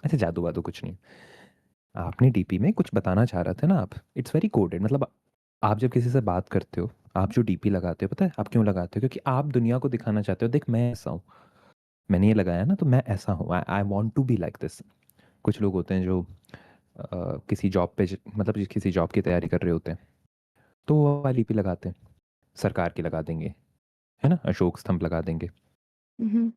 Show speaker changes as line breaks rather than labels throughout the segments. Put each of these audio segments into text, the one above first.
अच्छा, जादू वादू कुछ नहीं। आपने डीपी में कुछ बताना चाह रहे थे ना आप, इट्स वेरी कोडेड। मतलब आप जब किसी से बात करते हो, आप जो डीपी लगाते हो, पता है आप क्यों लगाते हो? क्योंकि आप दुनिया को दिखाना चाहते हो, देख मैं ऐसा हूँ, मैंने ये लगाया ना तो मैं ऐसा हूँ, I want to be like this. कुछ लोग होते हैं जो किसी जॉब पे मतलब किसी जॉब की तैयारी कर रहे होते हैं, तो वो वाली डीपी लगाते हैं, सरकार की लगा देंगे, है ना, अशोक स्तंभ लगा देंगे।
हम्म।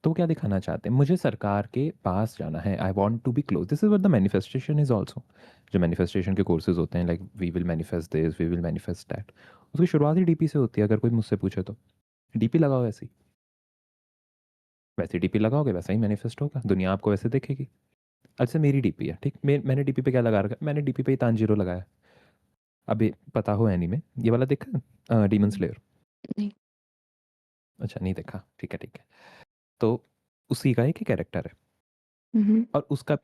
तो वो क्या दिखाना चाहते हैं? मुझे सरकार के पास जाना है, I want to be close. This is what the manifestation is also. जो मैनिफेस्टेशन के कोर्सेज होते हैं, like we will manifest this, we will manifest that, उसकी शुरुआत ही डीपी से होती है। अगर कोई मुझसे पूछे तो डीपी लगाओ, ऐसे ही वैसे डीपी लगाओगे वैसा ही मैनिफेस्ट होगा, दुनिया आपको वैसे देखेगी। अच्छा मेरी डीपी है, ठीक, मैंने डीपी पे क्या लगा रखा है? मैंने डीपी पे ही तानजीरो लगाया। अभी पता हो एनीमे ये वाला देखा, डीमन स्लेयर?
नहीं।
अच्छा नहीं देखा, ठीक है ठीक है। तो उसी का एक ही कैरेक्टर है,
हम्म।
और उसका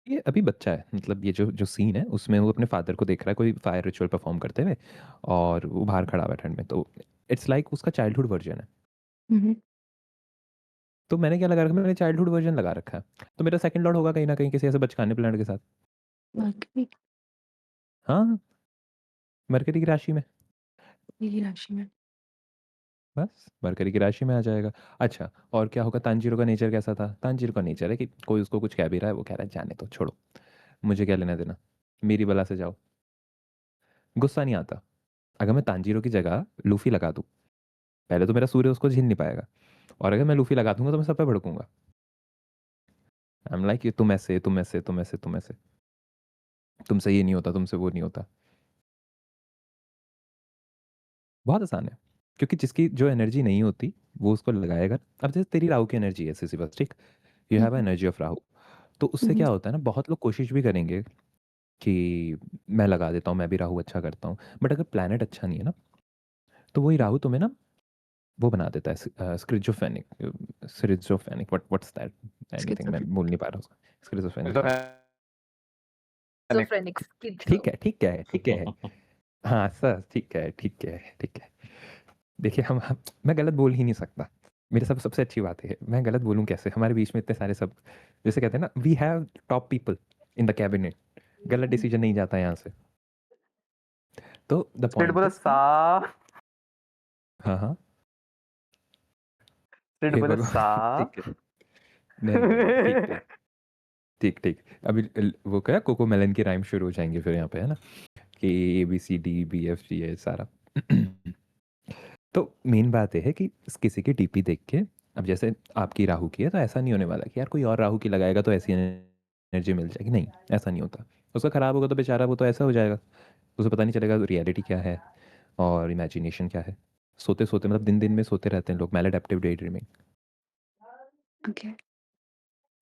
ये अभी बच्चा है। मतलब ये जो जो सीन है उसमें वो अपने फादर को देख रहा है कोई फायर रिचुअल परफॉर्म करते हुए, और वो बाहर खड़ा हुआ है ठंड में, तो इट्स लाइक उसका चाइल्डहुड वर्जन है।
हम्म।
तो मैंने क्या लगा रखा? मैंने चाइल्डहुड वर्जन लगा रखा है, तो मेरा सेकंड लॉर्ड होगा कहीं ना कहीं किसी ऐसे बचकाने प्लान के साथ।
बाकी
हाँ, मरकरी की राशि में।
मेरी राशि में।
बस मरकरी की राशि में आ जाएगा। अच्छा, और क्या होगा? तांजीरो का नेचर कैसा था? तांजीरो का नेचर है कि कोई उसको कुछ कह भी रहा है, वो कह रहा है जाने तो छोड़ो, मुझे क्या लेना देना, मेरी बला से जाओ। गुस्सा नहीं आता। अगर मैं तांजीरो की जगह लूफी लगा दूं, पहले तो मेरा सूर्य उसको झेल नहीं पाएगा, और अगर मैं लूफी लगा दूंगा तो मैं सब पे भड़कूंगा। आई एम लाइक तुम ऐसे, तुम ऐसे, तुम ऐसे, तुम ऐसे, तुमसे ये नहीं होता, तुमसे वो नहीं होता। बहुत आसान है, क्योंकि जिसकी जो एनर्जी नहीं होती वो उसको लगाएगा। अब जैसे तेरी राहु की एनर्जी है सिसी बस, ठीक, you have
hmm.
Energy of Rahu. तो उससे
हम्म।
क्या होता है ना, बहुत लोग कोशिश भी करेंगे कि मैं लगा देता हूँ, मैं भी राहु अच्छा करता हूँ, बट अगर प्लैनेट अच्छा नहीं है ना, तो वही राहु तुम्हें ना वो बना देता है स्क्रिजोफेनिक। स्क्रिजोफेनिक, व्हाट्स दैट? एनीथिंग, मैं बोल नहीं पा रहा उसका। स्क्रिजोफेनिक क्या?
Schizophrenic
ठीक
schizo.
है ठीक है ठीक है। हाँ सर, ठीक है ठीक है ठीक है। देखिए मैं गलत बोल ही नहीं सकता। मेरे सब सबसे अच्छी बात है, मैं गलत बोलूं कैसे? हमारे बीच में इतने सारे सब, जैसे कहते हैं ना, we have top people in the cabinet, गलत डिसीजन नहीं जाता यहाँ से। तो द
स्ट्रेट
पॉइंट
बोलो
इज
सा।
कि हाँ हाँ,
स्ट्रेट
हे
बोलो सा।
भगवान ठीक है। नहीं नहीं नहीं, ठीक ठीक ठीक ठीक। अभी वो क्या कोको मेलन की राइम शुरू हो जाएंगे फिर यहाँ पे, है ना, कि ABCDBFG है सारा। तो मेन बात यह है कि किसी की डीपी देख के, अब जैसे आपकी राहु की है, तो ऐसा नहीं होने वाला कि यार कोई और राहु की लगाएगा तो ऐसी एनर्जी मिल जाएगी, नहीं, ऐसा नहीं होता। उसका खराब होगा तो बेचारा वो तो ऐसा हो जाएगा, उसे पता नहीं चलेगा रियलिटी क्या है और इमेजिनेशन क्या है। सोते सोते, मतलब दिन दिन में सोते रहते हैं लोग, मैलाडेप्टिव डे ड्रीमिंग,
ओके।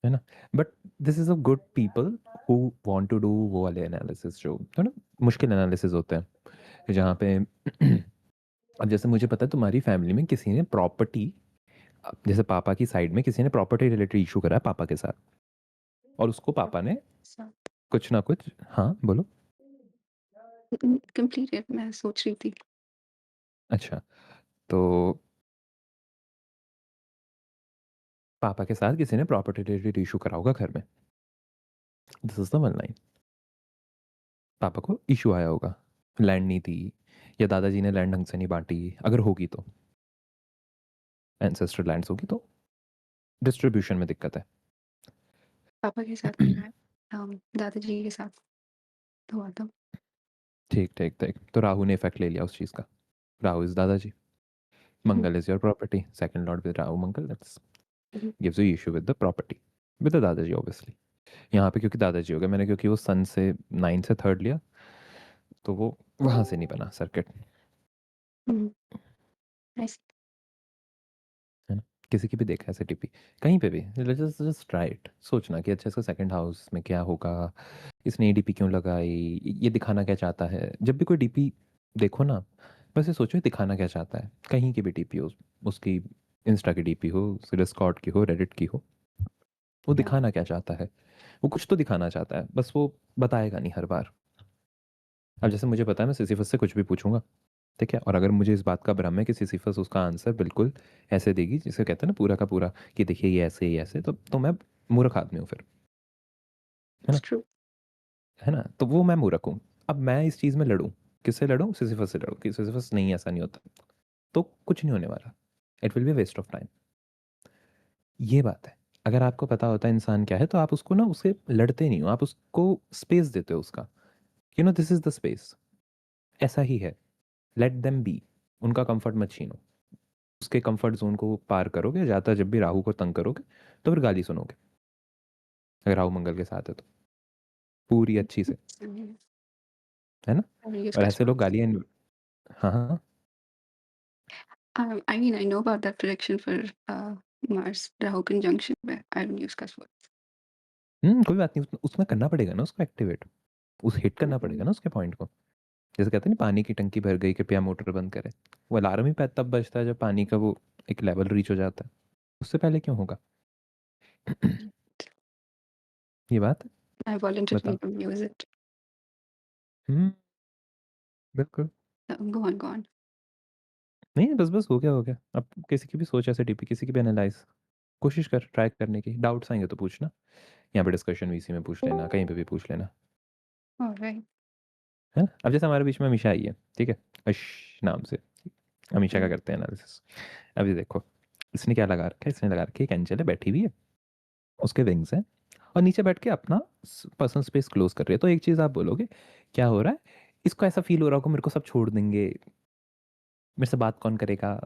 है ना। But this is a good people who want to do वो वाले एनालिसिस, जो है ना मुश्किल एनालिसिस होते हैं, जहाँ पे अब जैसे मुझे पता है तुम्हारी फैमिली में किसी ने प्रॉपर्टी, जैसे पापा की साइड में किसी ने प्रॉपर्टी रिलेटेड इशू करा है पापा के साथ, और उसको पापा ने कुछ ना कुछ, हाँ बोलो।
कंप्लीट है, मैं सोच रही थी।
अच्छा, तो पापा के साथ किसी ने प्रॉपर्टी रिलेटेड इशू करा होगा घर में, this is the one line. पापा को इशू आया होगा, लैंड नहीं थी, या दादाजी ने लैंड ढंग से नहीं बांटी, अगर होगी तो एंसेस्टर लैंड्स होगी तो डिस्ट्रीब्यूशन में दिक्कत है।
पापा के साथ नहीं हुआ, दादाजी के साथ हुआ था।
ठीक ठीक ठीक, तो राहु ने इफेक्ट ले लिया उस चीज़ का। Rahu is dadaji,
hmm.
Mangal is your property, second lord with Rahu Mangal, that's
hmm.
Gives you issue with the property, with the dadaji obviously. यहाँ पे क्योंकि दादाजी हो गया मैंने, क्योंकि वो सन से 9 से थर्ड लिया, तो वो वहां से नहीं बना सर्किट,
हम्म। I see.
है ना। किसी की भी देखा ऐसे टीपी कहीं पे भी, जस्ट जस्ट ट्राई इट, सोचना कि अच्छा इसका सेकंड हाउस में क्या होगा, इसने ये डीपी क्यों लगाई, ये दिखाना क्या चाहता है। जब भी कोई डीपी देखो ना, बस ये सोचो ये दिखाना क्या चाहता है। कहीं की भी डीपी हो, उसकी इंस्टा की डीपी हो, डिस्कॉर्ड की हो, रेडिट की हो, वो दिखाना क्या चाहता है? वो कुछ तो दिखाना चाहता है, बस वो बताएगा नहीं हर बार। अब जैसे मुझे पता है मैं सिसिफस से कुछ भी पूछूंगा, ठीक है, और अगर मुझे इस बात का भ्रम है कि सिसिफस उसका आंसर बिल्कुल ऐसे देगी जिसे कहते हैं ना पूरा का पूरा, कि देखिए ये ऐसे, ये ऐसे, तो मैं मूर्ख आदमी हूँ फिर, है ना?
It's true.
है ना? तो वो मैं मूर्ख हूँ। अब मैं इस चीज़ में लड़ूँ, किससे लड़ूँ? सिसिफस से लड़ूँ कि सिसिफस नहीं ऐसा नहीं होता, तो कुछ नहीं होने वाला। It will be waste of time. ये बात है। अगर आपको पता होता है इंसान क्या है, तो आप उसको ना उससे लड़ते नहीं हो, आप उसको स्पेस देते हो उसका। You know this is the space, ऐसा ही है। लेट देम बी, उनका कंफर्ट मत छीनो। उसके कंफर्ट ज़ोन को पार करोगे, ज़्यादा जब भी राहु को तंग करोगे, तो फिर गाली सुनोगे, अगर राहु मंगल के साथ है तो, पूरी अच्छी से, है ना?
आई यूज़
और ऐसे लोग
कसवर्ड्स।
गालियाँ हाँ, हाँ, हाँ।
I mean, I know about that prediction for Mars Rahu conjunction, but I don't use cuss words.
कोई बात नहीं, उसमें करना पड़ेगा ना उसको एक्टिवेट, उस हिट करना पड़ेगा
Mhm.
ना उसके पॉइंट को। जैसे कहते हैं ना, पानी की टंकी भर गई, कृपया मोटर बंद करें। वो अलार्म ही तब बजता है जब पानी का वो एक लेवल रीच हो जाता है। उससे पहले क्यों होगा? ये बात है।
I
बताओ।
voluntarily don't use it.
हुँ, बिल्कुल।
Go on, go on.
नहीं, बस-बस हो गया, हो गया। अब किसी की भी सोच ऐसे टीपी, किसी की भी एनालाइज़ कोशिश कर, ट्राई करने की। डाउट्स आएँगे तो पूछना। यहाँ पे डिस्कशन वीसी में पूछ लेना, कहीं पे भी पूछ लेना,
All right.
है ना? अब जैसे हमारे बीच में अमीषा आई है, ठीक है? अश नाम से, अमीषा का
Mm.
करते हैं एनालिसिस। अभी देखो, इसने क्या लगा रखा है, इसने लगा रखी है एक एंजेल है, बैठी हुई है, उसके विंग्स हैं और नीचे बैठ के अपना पर्सनल स्पेस क्लोज कर रही है। तो एक चीज़ आप बोलोगे, क्या हो रहा है? इसको ऐसा फ़ील हो रहा होगा मेरे को सब छोड़ देंगे, मेरे से बात कौन करेगा?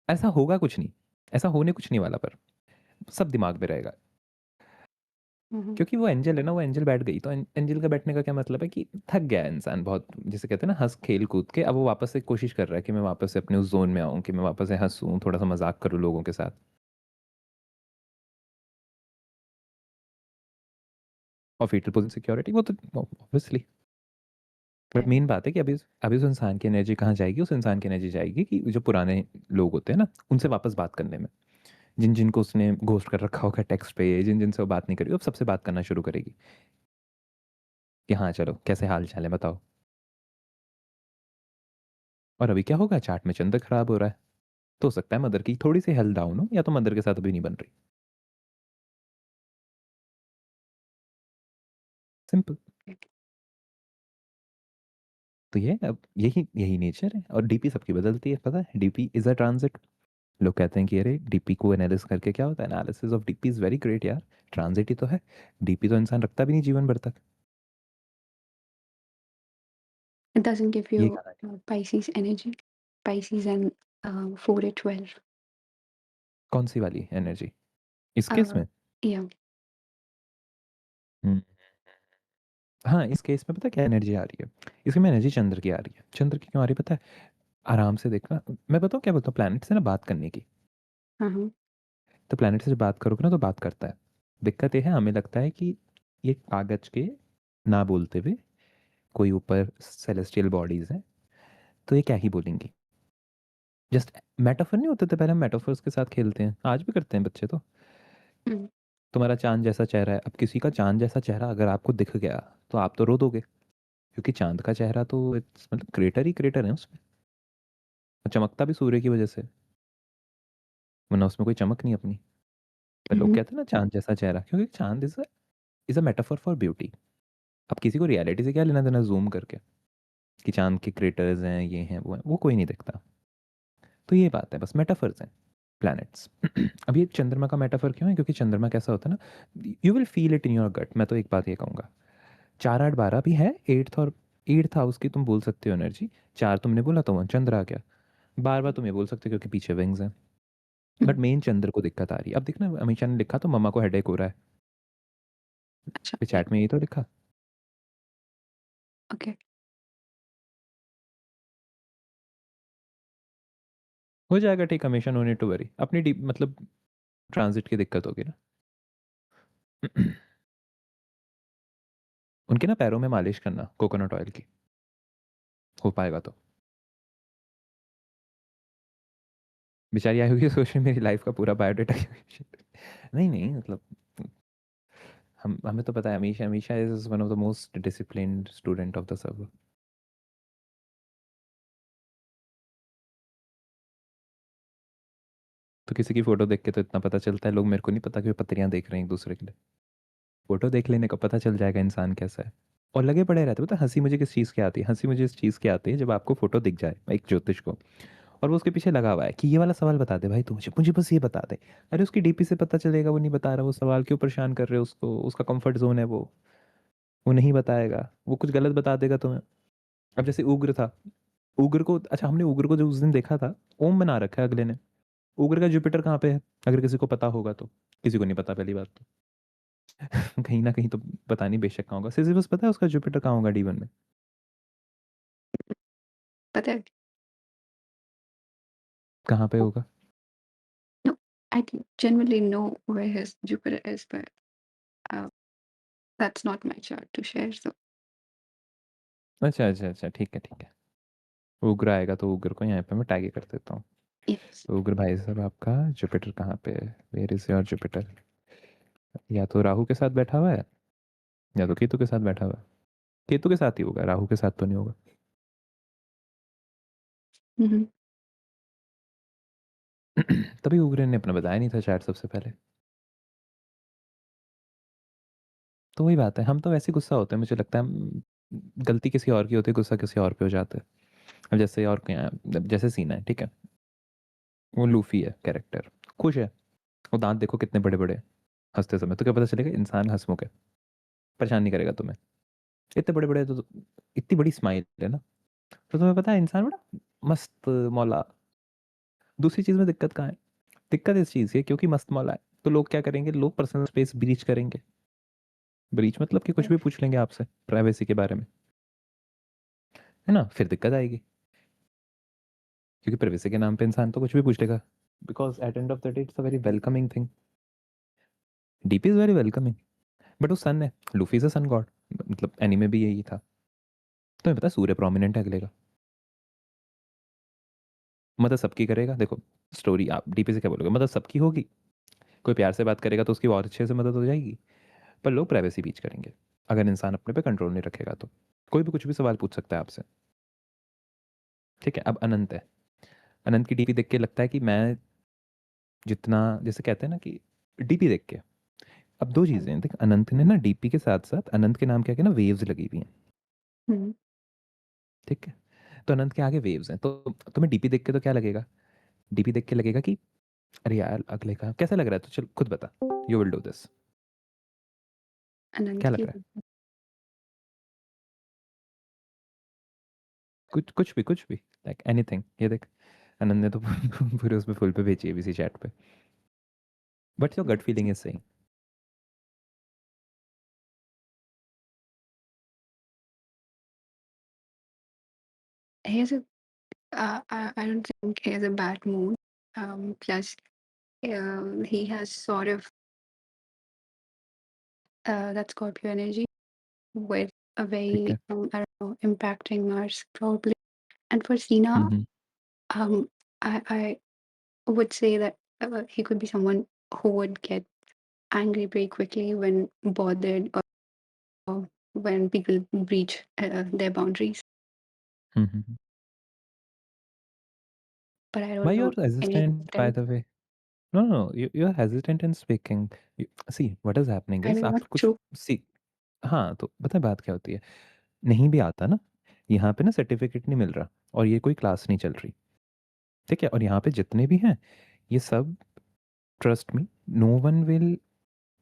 ऐसा होगा कुछ नहीं, ऐसा होने कुछ नहीं वाला पर, सब दिमाग में रहेगा।
Mhm.
क्योंकि वो एंजल है ना, वो एंजल बैठ गई तो एंजल का बैठने का क्या मतलब है कि थक गया है इंसान बहुत, जिसे कहते हैं ना हंस खेल कूद के, अब वो वापस से कोशिश कर रहा है कि मैं वापस से अपने उस जोन में आऊँ, कि मैं वापस से हंसूँ, थोड़ा सा मजाक करूँ लोगों के साथ। और फीटल पोजीशन सिक्योरिटी वो तो ऑब्वियसली, बट
Yeah.
मेन बात है कि अभी अभी उस इंसान की एनर्जी कहाँ जाएगी? उस इंसान की एनर्जी जाएगी कि जो पुराने लोग होते हैं ना, उनसे वापस बात करने में, जिन जिनको उसने घोस्ट कर रखा होगा टेक्स्ट पे, जिन जिनसे वो बात नहीं करी, अब सबसे बात करना शुरू करेगी कि हाँ चलो कैसे हाल चाल है बताओ। और अभी क्या होगा, चार्ट में चंद्र खराब हो रहा है, तो हो सकता है मदर की थोड़ी सी हेल्थ डाउन हो, या तो मदर के साथ अभी नहीं बन रही। सिंपल। तो ये अब यही यही नेचर है, और डीपी सबकी बदलती है, पता है? DP is a transit. लोग कहते हैं कि अरे डीपी को एनालिसिस करके क्या होता है, analysis of DP is very great यार, ट्रांजिट ही तो है। डीपी तो इंसान रखता भी नहीं जीवन भर तक।
It doesn't give
ये
you
कहानी।
Pisces energy. Pisces and 4 to 12.
कौन सी वाली एनर्जी इस केस
Uh,
में?
yeah.
हम्म, हाँ, इस केस में पता है क्या एनर्जी आ रही है? इसमें एनर्जी चंद्र की आ रही है। चंद्र की क्यों आ रही है पता है? आराम से देखना, मैं बताऊँ क्या बोलता हूँ, प्लैनेट से ना बात करने की।
Uh-huh.
तो प्लैनेट से जब बात करोगे ना तो बात करता है। दिक्कत ये है, हमें लगता है कि ये कागज के ना बोलते हुए कोई ऊपर सेलेस्टियल बॉडीज हैं, तो ये क्या ही बोलेंगी। जस्ट मेटाफर नहीं होते थे पहले, हम मेटाफर्स के साथ खेलते हैं, आज भी करते हैं बच्चे तो।
Mm.
तुम्हारा चांद जैसा चेहरा है, अब किसी का चांद जैसा चेहरा अगर आपको दिख गया तो आप तो रो दोगे, क्योंकि चांद का चेहरा तो मतलब क्रेटर ही क्रेटर है उसमें, और चमकता भी सूर्य की वजह से, वरना उसमें कोई चमक नहीं अपनी। पर लोग
Mhm.
कहते हैं ना चांद जैसा चेहरा, क्योंकि चांद is a metaphor for beauty. अब किसी को रियलिटी से क्या लेना देना जूम करके, कि चांद के क्रेटर्स हैं, ये हैं वो हैं, वो कोई नहीं देखता। तो ये बात है, बस मेटाफर्स हैं प्लैनेट्स। अब ये चंद्रमा का मेटाफर क्यों है? क्योंकि चंद्रमा कैसा होता है ना, you will feel it in your gut. मैं तो एक बात ये कहूँगा, 4 8 12 भी है, एट्थ हाउस की तुम बोल सकते हो एनर्जी। 4 तुमने बोला तो वहाँ चंद्र आ गया, बार बार तुम ये बोल सकते हो क्योंकि पीछे विंग्स हैं। But
Mm.
मेन चंद्र को दिक्कत आ रही है। अब देखना, अमीषा ने लिखा तो मम्मा को हेडेक हो रहा है,
Acha. Yeah.
चैट में यही तो लिखा।
Okay.
हो जाएगा ठीक, हमेशा नो नीड टू वरी, अपनी डीप मतलब ट्रांजिट की दिक्कत होगी ना। उनके ना पैरों में मालिश करना कोकोनट ऑयल की, हो पाएगा तो। बेचारी आई हुई है, सोच रही है मेरी लाइफ का पूरा बायोडाटा। नहीं नहीं मतलब, हम हमें तो पता है, Amisha Amisha is one of the most disciplined student of the सब। तो किसी की फ़ोटो देख के तो इतना पता चलता है, लोग मेरे को नहीं पता कि वो पत्रियाँ देख रहे हैं एक-दूसरे के लिए। फ़ोटो देख लेने का पता चल जाएगा इंसान कैसा है। और लगे पड़े रहते हो, पता है हँसी मुझे किस चीज़ की आती है? हँसी मुझे इस चीज़ की आती है जब आपको फ़ोटो दिख जाए, एक ज्योतिष को, और वो उसके पीछे लगा हुआ है कि ये वाला सवाल बता दे भाई तू मुझे, मुझे बस ये बता दे। अरे उसकी डीपी से पता चलेगा वो नहीं बता रहा, वो सवाल क्यों परेशान कर रहे हो उसको? उसका कम्फर्ट ज़ोन है वो नहीं बताएगा, वो कुछ गलत बता देगा तुम्हें। अब जैसे उग्र था, उग्र को, अच्छा हमने उग्र को जो उस दिन देखा था, ओम बना रखा है अगले ने। उग्र का जुपिटर कहाँ पे है? अगर किसी को पता होगा तो। किसी को नहीं पता पहली बात तो। कहीं न कहीं तो पता नहीं बेशक कहाँ होगा। सिज़िफस पता है उसका जुपिटर कहाँ होगा D1 में?
पता है?
कहाँ पे होगा?
No, I genuinely know where his Jupiter is, but uh, that's not my chart to share. So
अच्छा, अच्छा, अच्छा, ठीक है, ठीक है। उग्र आएगा तो उग्र को यहाँ पे मैं टैग ही कर देता हूँ।
yes.
तो उग्र भाई साहब आपका जुपिटर कहाँ पे है? Where is your Jupiter? या तो राहु के साथ बैठा हुआ है, या तो केतु के साथ बैठा हुआ है। केतु के साथ ही होगा, राहु के साथ तो नहीं होगा।
Mm-hmm.
तभी उग्र ने अपना बताया नहीं था शायद सबसे पहले। तो वही बात है, हम तो वैसे ही गुस्सा होते हैं, मुझे लगता है गलती किसी और की होती है, गुस्सा किसी और पे हो जाता है। अब जैसे और क्या, जैसे सीना है, ठीक है? वो लूफी है कैरेक्टर, खुश है, वो दांत देखो कितने बड़े बड़े, हंसते समय तो क्या पता चलेगा इंसान हंसमुख है, परेशान नहीं करेगा तुम्हें। इतने बड़े बड़े तो इतनी बड़ी स्माइल है ना, तो तुम्हें पता है इंसान बड़ा मस्त मौला। दूसरी चीज में दिक्कत कहाँ है? दिक्कत इस चीज की है क्योंकि मस्त मौला है, तो लोग क्या करेंगे, लोग पर्सनल स्पेस ब्रीच करेंगे। ब्रीच मतलब कि कुछ भी पूछ लेंगे आपसे प्राइवेसी के बारे में, है ना? फिर दिक्कत आएगी, क्योंकि प्राइवेसी के नाम पे इंसान तो कुछ भी पूछ लेगा, because at end of the day it's a very welcoming thing. DP is very welcoming, but वो सन है, Luffy is a sun god, मतलब एनीमे भी यही था। तुम्हें पता है सूर्य प्रोमिनेंट है अगले का, मदद सबकी करेगा, देखो स्टोरी आप डीपी से क्या बोलोगे, मदद सबकी होगी। कोई प्यार से बात करेगा तो उसकी और अच्छे से मदद हो जाएगी, पर लोग प्राइवेसी बीच करेंगे अगर इंसान अपने पे कंट्रोल नहीं रखेगा तो। कोई भी कुछ भी सवाल पूछ सकता है आपसे, ठीक है? अब अनंत है, अनंत की डीपी देख के लगता है कि मैं जितना, जैसे कहते हैं ना कि डीपी देख के, अब दो चीजें हैं, देख अनंत ने ना डीपी के साथ साथ अनंत के नाम क्या क्या ना वेव्स लगी हुई हैं,
Mm-hmm.
ठीक है? तो अनंत के आगे वेव्स हैं, तो तुम्हें डीपी देख के तो क्या लगेगा? डीपी देख के लगेगा कि अरे यार अगले का कैसा लग रहा है, तो चल खुद बता, यू विल डू दिस, क्या
अनंत
लग
की
रहा है? कुछ भी, लाइक एनीथिंग, ये देख अनंत ने तो पूरे उसमें फुल पे भेजी है इसी चैट पे। But your gut feeling is saying.
he has a I don't think he has a bad mood. Plus, he has sort of that Scorpio energy with a
ठीक
very
है।
I don't know impacting Mars probably. And for Sina,
hmm.
um, I would say that he could be someone who would get angry very quickly when bothered or when people breach their boundaries.
Hmm.
But I don't
Why
know
you're
any
hesitant by
them.
the way? No, no, no, you're hesitant in speaking. See, what is happening
I
is
don't
आप
know.
कुछ
True.
सी, हाँ, तो पता है बात क्या होती है? नहीं भी आता ना, यहाँ पे ना सर्टिफिकेट नहीं मिल रहा और ये कोई क्लास नहीं चल रही, ठीक है? और यहाँ पे जितने भी हैं, ये सब, trust me, no one will,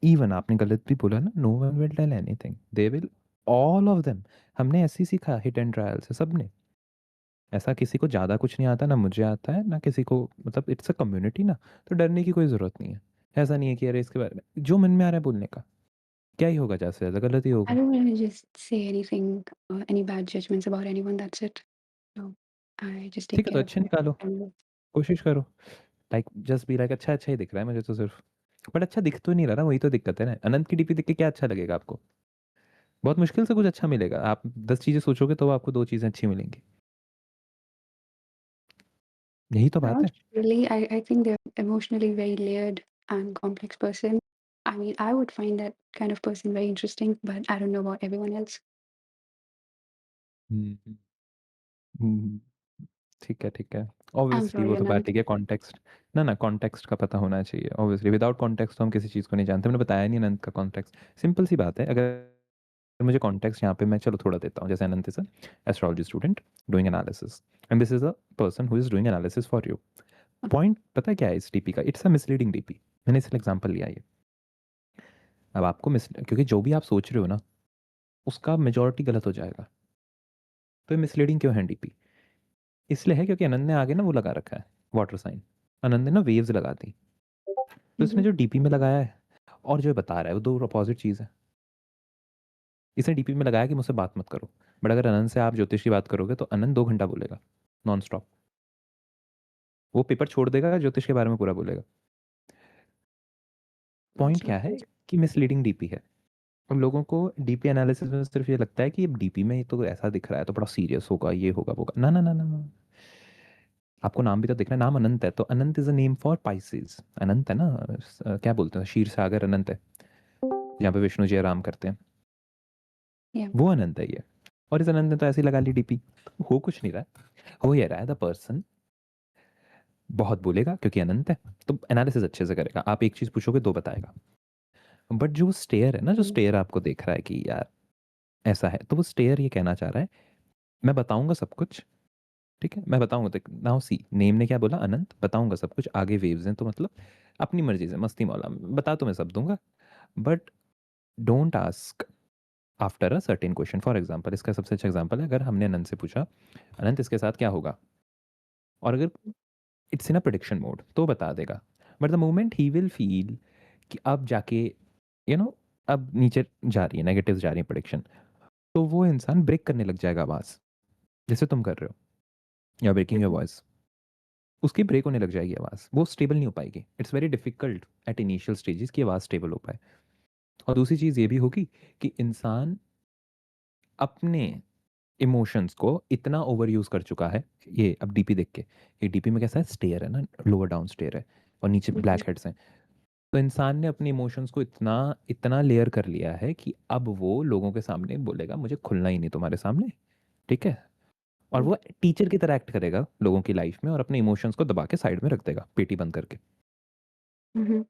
even आपने गलत भी बोला ना, no one will tell anything, they will, all of them. हमने ऐसे ही सीखा हिट एंड ट्रायल से सबने। ऐसा किसी को ज़्यादा कुछ नहीं आता, ना मुझे आता है ना किसी को, मतलब इट्स अ कम्युनिटी ना, तो डरने की कोई ज़रूरत नहीं है। ऐसा नहीं है कि अरे इसके बारे में जो मन में आ रहा है बोलने का, क्या ही होगा, ज़्यादा से ज़्यादा गलत ही
I
होगा।
don't want to just say anything, any bad judgments about anyone. That's it. So I just take
ठीक है, तो
care of
अच्छे निकालो,
them.
कोशिश करो, लाइक जस्ट बी लाइक अच्छा अच्छा ही दिख रहा है मुझे तो सिर्फ, बट अच्छा दिख तो नहीं रहा ना, वही तो दिक्कत है ना। अनंत की डीपी देख के क्या अच्छा लगेगा आपको? बहुत मुश्किल से कुछ अच्छा मिलेगा, आप 10 चीज़ें सोचोगे तो आपको 2 चीज़ें अच्छी मिलेंगी, यही तो बात
Not
है।
really. I think they're emotionally very layered and complex person. I mean, I would find that kind of person very interesting, but I don't know about everyone else.
हम्म, हम्म, ठीक है।
I'm
ऑब्वियसली
sorry,
वो तो बात
Anant.
ठीक है, context ना context का पता होना चाहिए। ऑब्वियसली विदाउट कॉन्टेक्स्ट तो हम किसी चीज़ को नहीं जानते। मैंने बताया नहीं अनंत का कॉन्टेक्स्ट। सिंपल सी बात है, अगर मुझे कॉन्टेक्स्ट यहाँ पे मैं चलो थोड़ा देता हूँ। जैसे Anant is astrology student doing analysis and this is a person who is doing analysis for you. Point पता है क्या है इस डीपी का? It's a misleading DP. मैंने इसलिए एग्जांपल लिया ये। अब आपको मिस क्योंकि जो भी आप सोच रहे हो ना उसका मेजोरिटी गलत हो जाएगा। तो ये मिसलीडिंग क्यों है डीपी? इसलिए है क्योंकि आनंद ने आगे ना वो लगा रखा है, वाटर साइन। आनंद ने ना वेव्स लगा दी। तो इसने
Mhm.
जो डीपी में लगाया है और जो बता रहा है वो दो अपोजिट चीज़ है। इसने डीपी में लगाया कि मुझसे बात मत करो, बट अगर अनंत से आप ज्योतिष की बात करोगे तो अनंत 2 घंटा बोलेगा नॉन स्टॉप। वो पेपर छोड़ देगा, ज्योतिष के बारे में पूरा बोलेगा। पॉइंट
So,
क्या है कि मिसलीडिंग डीपी है। और लोगों को डीपी एनालिसिस में सिर्फ ये लगता है कि अब डीपी में तो ऐसा दिख रहा है तो बड़ा सीरियस होगा, ये होगा वो होगा। ना ना ना ना ना। आपको नाम भी तो देखना है, नाम अनंत है तो Anant is a name for Pisces. Anant है ना, क्या बोलते हैं, क्षीर सागर अनंत है, जहाँ पे विष्णु जी आराम करते हैं।
yeah.
वो अनंत है ये। और इस अनंत ने तो ऐसे ही लगा ली डीपी। हो कुछ नहीं रहा है, हो ये रहा है द पर्सन बहुत बोलेगा क्योंकि अनंत है, तो एनालिसिस अच्छे से करेगा। आप एक चीज पूछोगे दो बताएगा। बट जो स्टेयर है ना, जो
Mm.
स्टेयर आपको देख रहा है कि यार ऐसा है, तो वो स्टेयर ये कहना चाह रहा है मैं बताऊंगा सब कुछ। ठीक है, मैं बताऊंगा। देख नाउ सी, नेम ने क्या बोला, अनंत बताऊंगा सब कुछ। आगे वेव्स हैं तो मतलब अपनी मर्जी से मस्ती मौला बता तो मैं सब दूंगा। But don't ask after a certain question. For example, इसका सबसे अच्छा एग्जाम्पल है, अगर हमने अनंत से पूछा अनंत इसके साथ क्या होगा, और अगर it's in a prediction mode तो बता देगा। But the moment he will feel कि अब जाके यू नो अब नीचे जा रही है, नेगेटिव जा रही है प्रिडिक्शन, तो वो इंसान ब्रेक करने लग जाएगा आवाज, जैसे तुम कर रहे हो, या ब्रेकिंग योर
Mhm.
वॉइस। उसकी ब्रेक होने लग जाएगी आवाज, वो स्टेबल नहीं हो पाएगी। It's very difficult at initial stages की आवाज स्टेबल हो पाए। और दूसरी चीज ये भी होगी कि इंसान अपने इमोशंस को इतना ओवर यूज कर चुका है। ये अब डीपी देख के, ये डीपी में कैसा है, स्टेयर है ना, लोअर डाउन स्टेयर है और नीचे
Mhm.
ब्लैक हेड्स हैं। तो इंसान ने अपने इमोशंस को इतना इतना लेयर कर लिया है कि अब वो लोगों के सामने बोलेगा मुझे खुलना ही नहीं तुम्हारे सामने। ठीक है, और वो टीचर की तरह एक्ट करेगा लोगों की लाइफ में और अपने इमोशंस को दबा के साइड में रख देगा, पेटी बंद करके।
Mhm.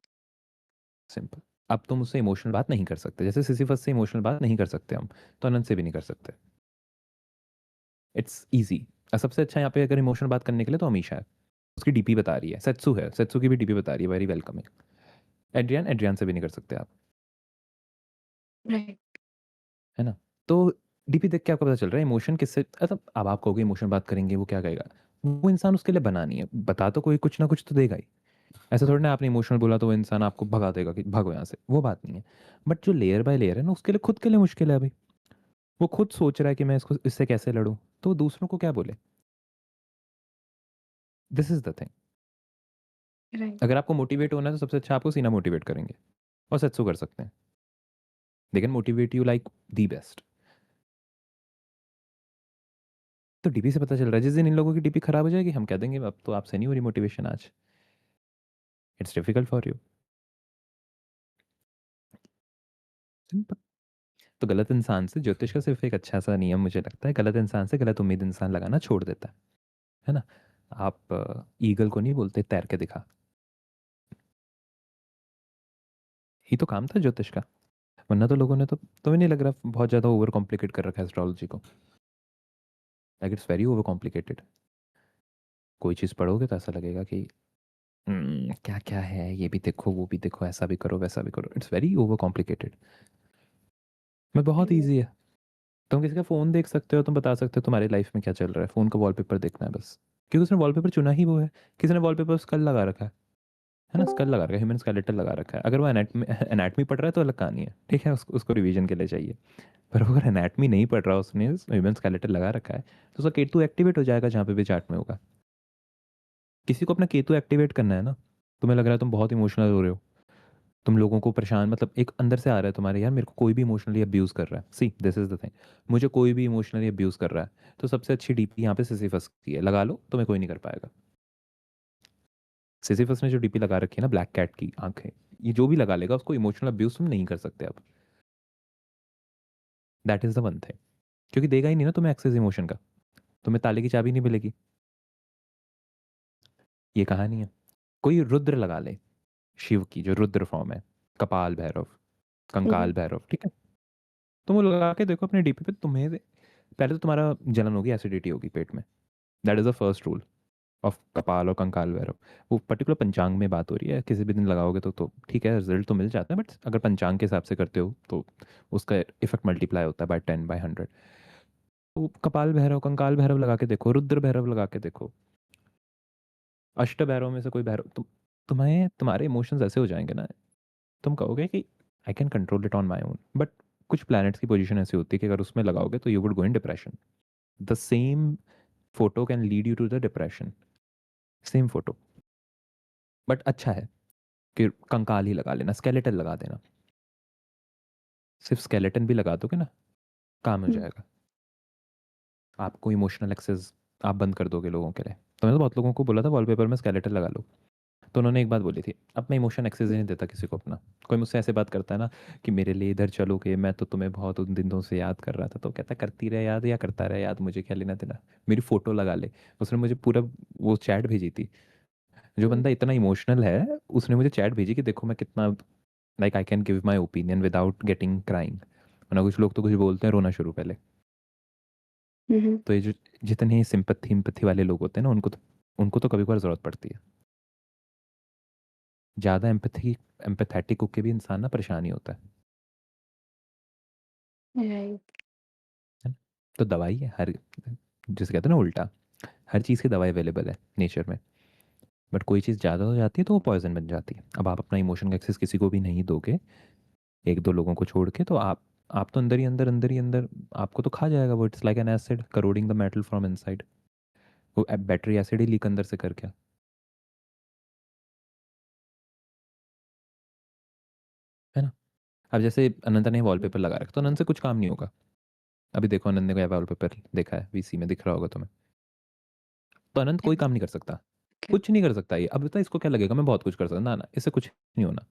सिंपल। अब तुम उससे इमोशनल बात नहीं कर सकते, जैसे सिसिफस से इमोशनल बात नहीं कर सकते हम, तो अनंत से भी नहीं कर सकते। It's easy. सबसे अच्छा यहाँ पे अगर इमोशनल बात करने के लिए तो अमीशा है, उसकी डीपी बता रही है। सेत्सु है, सेत्सु की भी डीपी बता रही है, वेरी वेलकमिंग। एड्रियन, एड्रियन से भी नहीं कर सकते आप,
Right.
है ना। तो डीपी देख के आपको पता चल रहा है इमोशन किससे, मतलब अब आप कहोगे इमोशन बात करेंगे वो क्या कहेगा, वो इंसान उसके लिए बना नहीं है, बता तो कोई कुछ ना कुछ तो देगा ही। ऐसा थोड़ी ना आपने इमोशनल बोला तो वो इंसान आपको भगा देगा कि भागो यहाँ से, वो बात नहीं है। बट जो लेयर बाय लेयर है ना, उसके लिए खुद के लिए मुश्किल है अभी। वो खुद सोच रहा है कि मैं इसको इससे कैसे लड़ूं, तो वो दूसरों को क्या बोले। This is the thing.
Right.
अगर आपको मोटिवेट होना है तो सबसे अच्छा आपको सीना मोटिवेट करेंगे, और सत्सु कर सकते हैं। They can motivate you like the best. तो डीपी से पता चल रहा है, जिस दिन इन लोगों की डीपी खराब हो जाएगी हम कह देंगे अब तो आपसे नहीं हो रही मोटिवेशन आज, it's difficult for you. Simple. तो गलत इंसान से, ज्योतिष का सिर्फ एक अच्छा सा नियम मुझे लगता है, गलत इंसान से गलत उम्मीद इंसान लगाना छोड़ देता है ना। आप ईगल को नहीं बोलते तैर के दिखा, ही तो काम था ज्योतिष का। वरना तो लोगों ने तो, तुम्हें नहीं लग रहा बहुत ज्यादा ओवर कॉम्प्लिकेट कर रखा है एस्ट्रोलॉजी को? Like it's very over complicated. कोई चीज़ पढ़ोगे तो ऐसा लगेगा कि क्या क्या है, ये भी देखो वो भी देखो, ऐसा भी करो वैसा भी करो, इट्स वेरी ओवर कॉम्प्लिकेटेड। मैं बहुत
Mhm.
ईजी है। तुम किसी का फ़ोन देख सकते हो, तुम बता सकते हो तुम्हारी लाइफ में क्या चल रहा है, फ़ोन का वॉलपेपर देखना है बस। क्योंकि उसने वॉलपेपर चुना ही वो है। किसी ने वॉलपेपर स्कल लगा रखा है ना, स्कल लगा रखा है, ह्यूमन स्केलेटल लगा रखा है। अगर वो एनाटमी एनाटमी पढ़ रहा है तो अलग कहानी है, ठीक है, उसको रिवीजन के लिए चाहिए। पर वो अगर एनाटमी नहीं पढ़ रहा, उसने ह्यूमन स्केलेटल लगा रखा है, तो उसका केतु एक्टिवेट हो जाएगा जहाँ पे भी चार्ट में होगा। किसी को अपना केतु एक्टिवेट करना है ना, तुम्हें लग रहा है तुम बहुत इमोशनल हो रहे हो, तुम लोगों को परेशान, मतलब एक अंदर से आ रहा है तुम्हारे, यार मेरे को कोई भी इमोशनली अब्यूज कर रहा है, see this is the thing, मुझे कोई भी इमोशनली अब्यूज कर रहा है, तो सबसे अच्छी डीपी यहाँ पे सिसिफस की है, लगा लो, तुम्हें कोई नहीं कर पाएगा। सिसिफस ने जो डीपी लगा रखी है ना, ब्लैक कैट की आंखें, ये जो भी लगा लेगा उसको इमोशनल अब्यूज तुम नहीं कर सकते अब। That is the one thing. क्योंकि देगा ही नहीं ना तुम्हें एक्सेस इमोशन का, तुम्हें ताले की चाबी नहीं मिलेगी। ये कहानी है। कोई रुद्र लगा ले, शिव की जो रुद्र फॉर्म है, कपाल भैरव, कंकाल
Mhm.
भैरव, ठीक है? तुम वो लगा के देखो अपने डीपी पे, तुम्हें पहले तो तुम्हारा जलन होगी, एसिडिटी होगी पेट में। That is the first rule of कपाल और कंकाल भैरव। वो पर्टिकुलर पंचांग में बात हो रही है, किसी भी दिन लगाओगे तो ठीक है, रिजल्ट तो मिल जाता है, बट अगर पंचांग के हिसाब से करते हो तो उसका इफेक्ट मल्टीप्लाई होता है बाय 10 बाय 100। तो कपाल भैरव, कंकाल भैरव लगा के देखो, रुद्र भैरव लगा के देखो, अष्ट भैरव में से कोई भैरव, तुम्हें तुम्हारे इमोशंस ऐसे हो जाएंगे ना, तुम कहोगे कि I can control it on my own. But कुछ प्लैनेट्स की पोजीशन ऐसी होती है कि अगर उसमें लगाओगे तो you would go in depression. The same photo can lead you to the depression, same photo. But अच्छा है कि कंकाल ही लगा लेना, स्केलेटन लगा देना। सिर्फ स्केलेटन भी लगा दोगे ना, काम हो
Mm.
जाएगा। आपको इमोशनल एक्सेस आप बंद कर दोगे लोगों के लिए। तो मैंने तो बहुत लोगों को बोला था वॉलपेपर में स्केलेटन लगा लो, तो उन्होंने एक बात बोली थी, अब मैं इमोशन एक्सेस ही नहीं देता किसी को अपना। कोई मुझसे ऐसे बात करता है ना कि मेरे लिए इधर चलोगे, मैं तो तुम्हें बहुत उन दिनों से याद कर रहा था, तो कहता करती रहे याद या करता रहे याद, मुझे क्या लेना देना, मेरी फोटो लगा ले। उसने मुझे पूरा वो चैट भेजी थी। जो
Mm.
बंदा इतना इमोशनल है, उसने मुझे चैट भेजी कि देखो मैं कितना like I can give my opinion without getting crying. वरना कुछ लोग तो कुछ बोलते हैं रोना शुरू पहले।
Mhm.
तो ये जो जितने सिंपथी इम्पथी वाले लोग होते हैं ना, उनको तो कभी कभार जरूरत पड़ती है। ज़्यादा एम्पथी एम्पथेटिक होके भी इंसान ना परेशान ही होता
Right.
है ना? तो दवाई है हर, जिसे कहते हैं ना उल्टा, हर चीज़ की दवाई अवेलेबल है नेचर में। बट कोई चीज़ ज़्यादा हो जाती है तो वो पॉइजन बन जाती है। अब आप अपना इमोशन का एक्सेस किसी को भी नहीं दोगे, एक दो लोगों को छोड़ के, तो आप तो अंदर ही अंदर आपको तो खा जाएगा वो। It's like an acid corroding the metal from inside. वो बैटरी एसिड ही लीक अंदर से कर क्या, है ना? अब जैसे अनंत ने वॉलपेपर लगा रखा तो अनंत से कुछ काम नहीं होगा। अभी देखो अनंत ने कोई वॉलपेपर देखा है वीसी में, दिख रहा होगा तुम्हें। तो अनंत कोई
Yes.
काम नहीं कर सकता,
Okay.
कुछ नहीं कर सकता। ये अब बता, इसको क्या लगेगा मैं बहुत कुछ कर सकता, ना ना, इससे कुछ नहीं होना।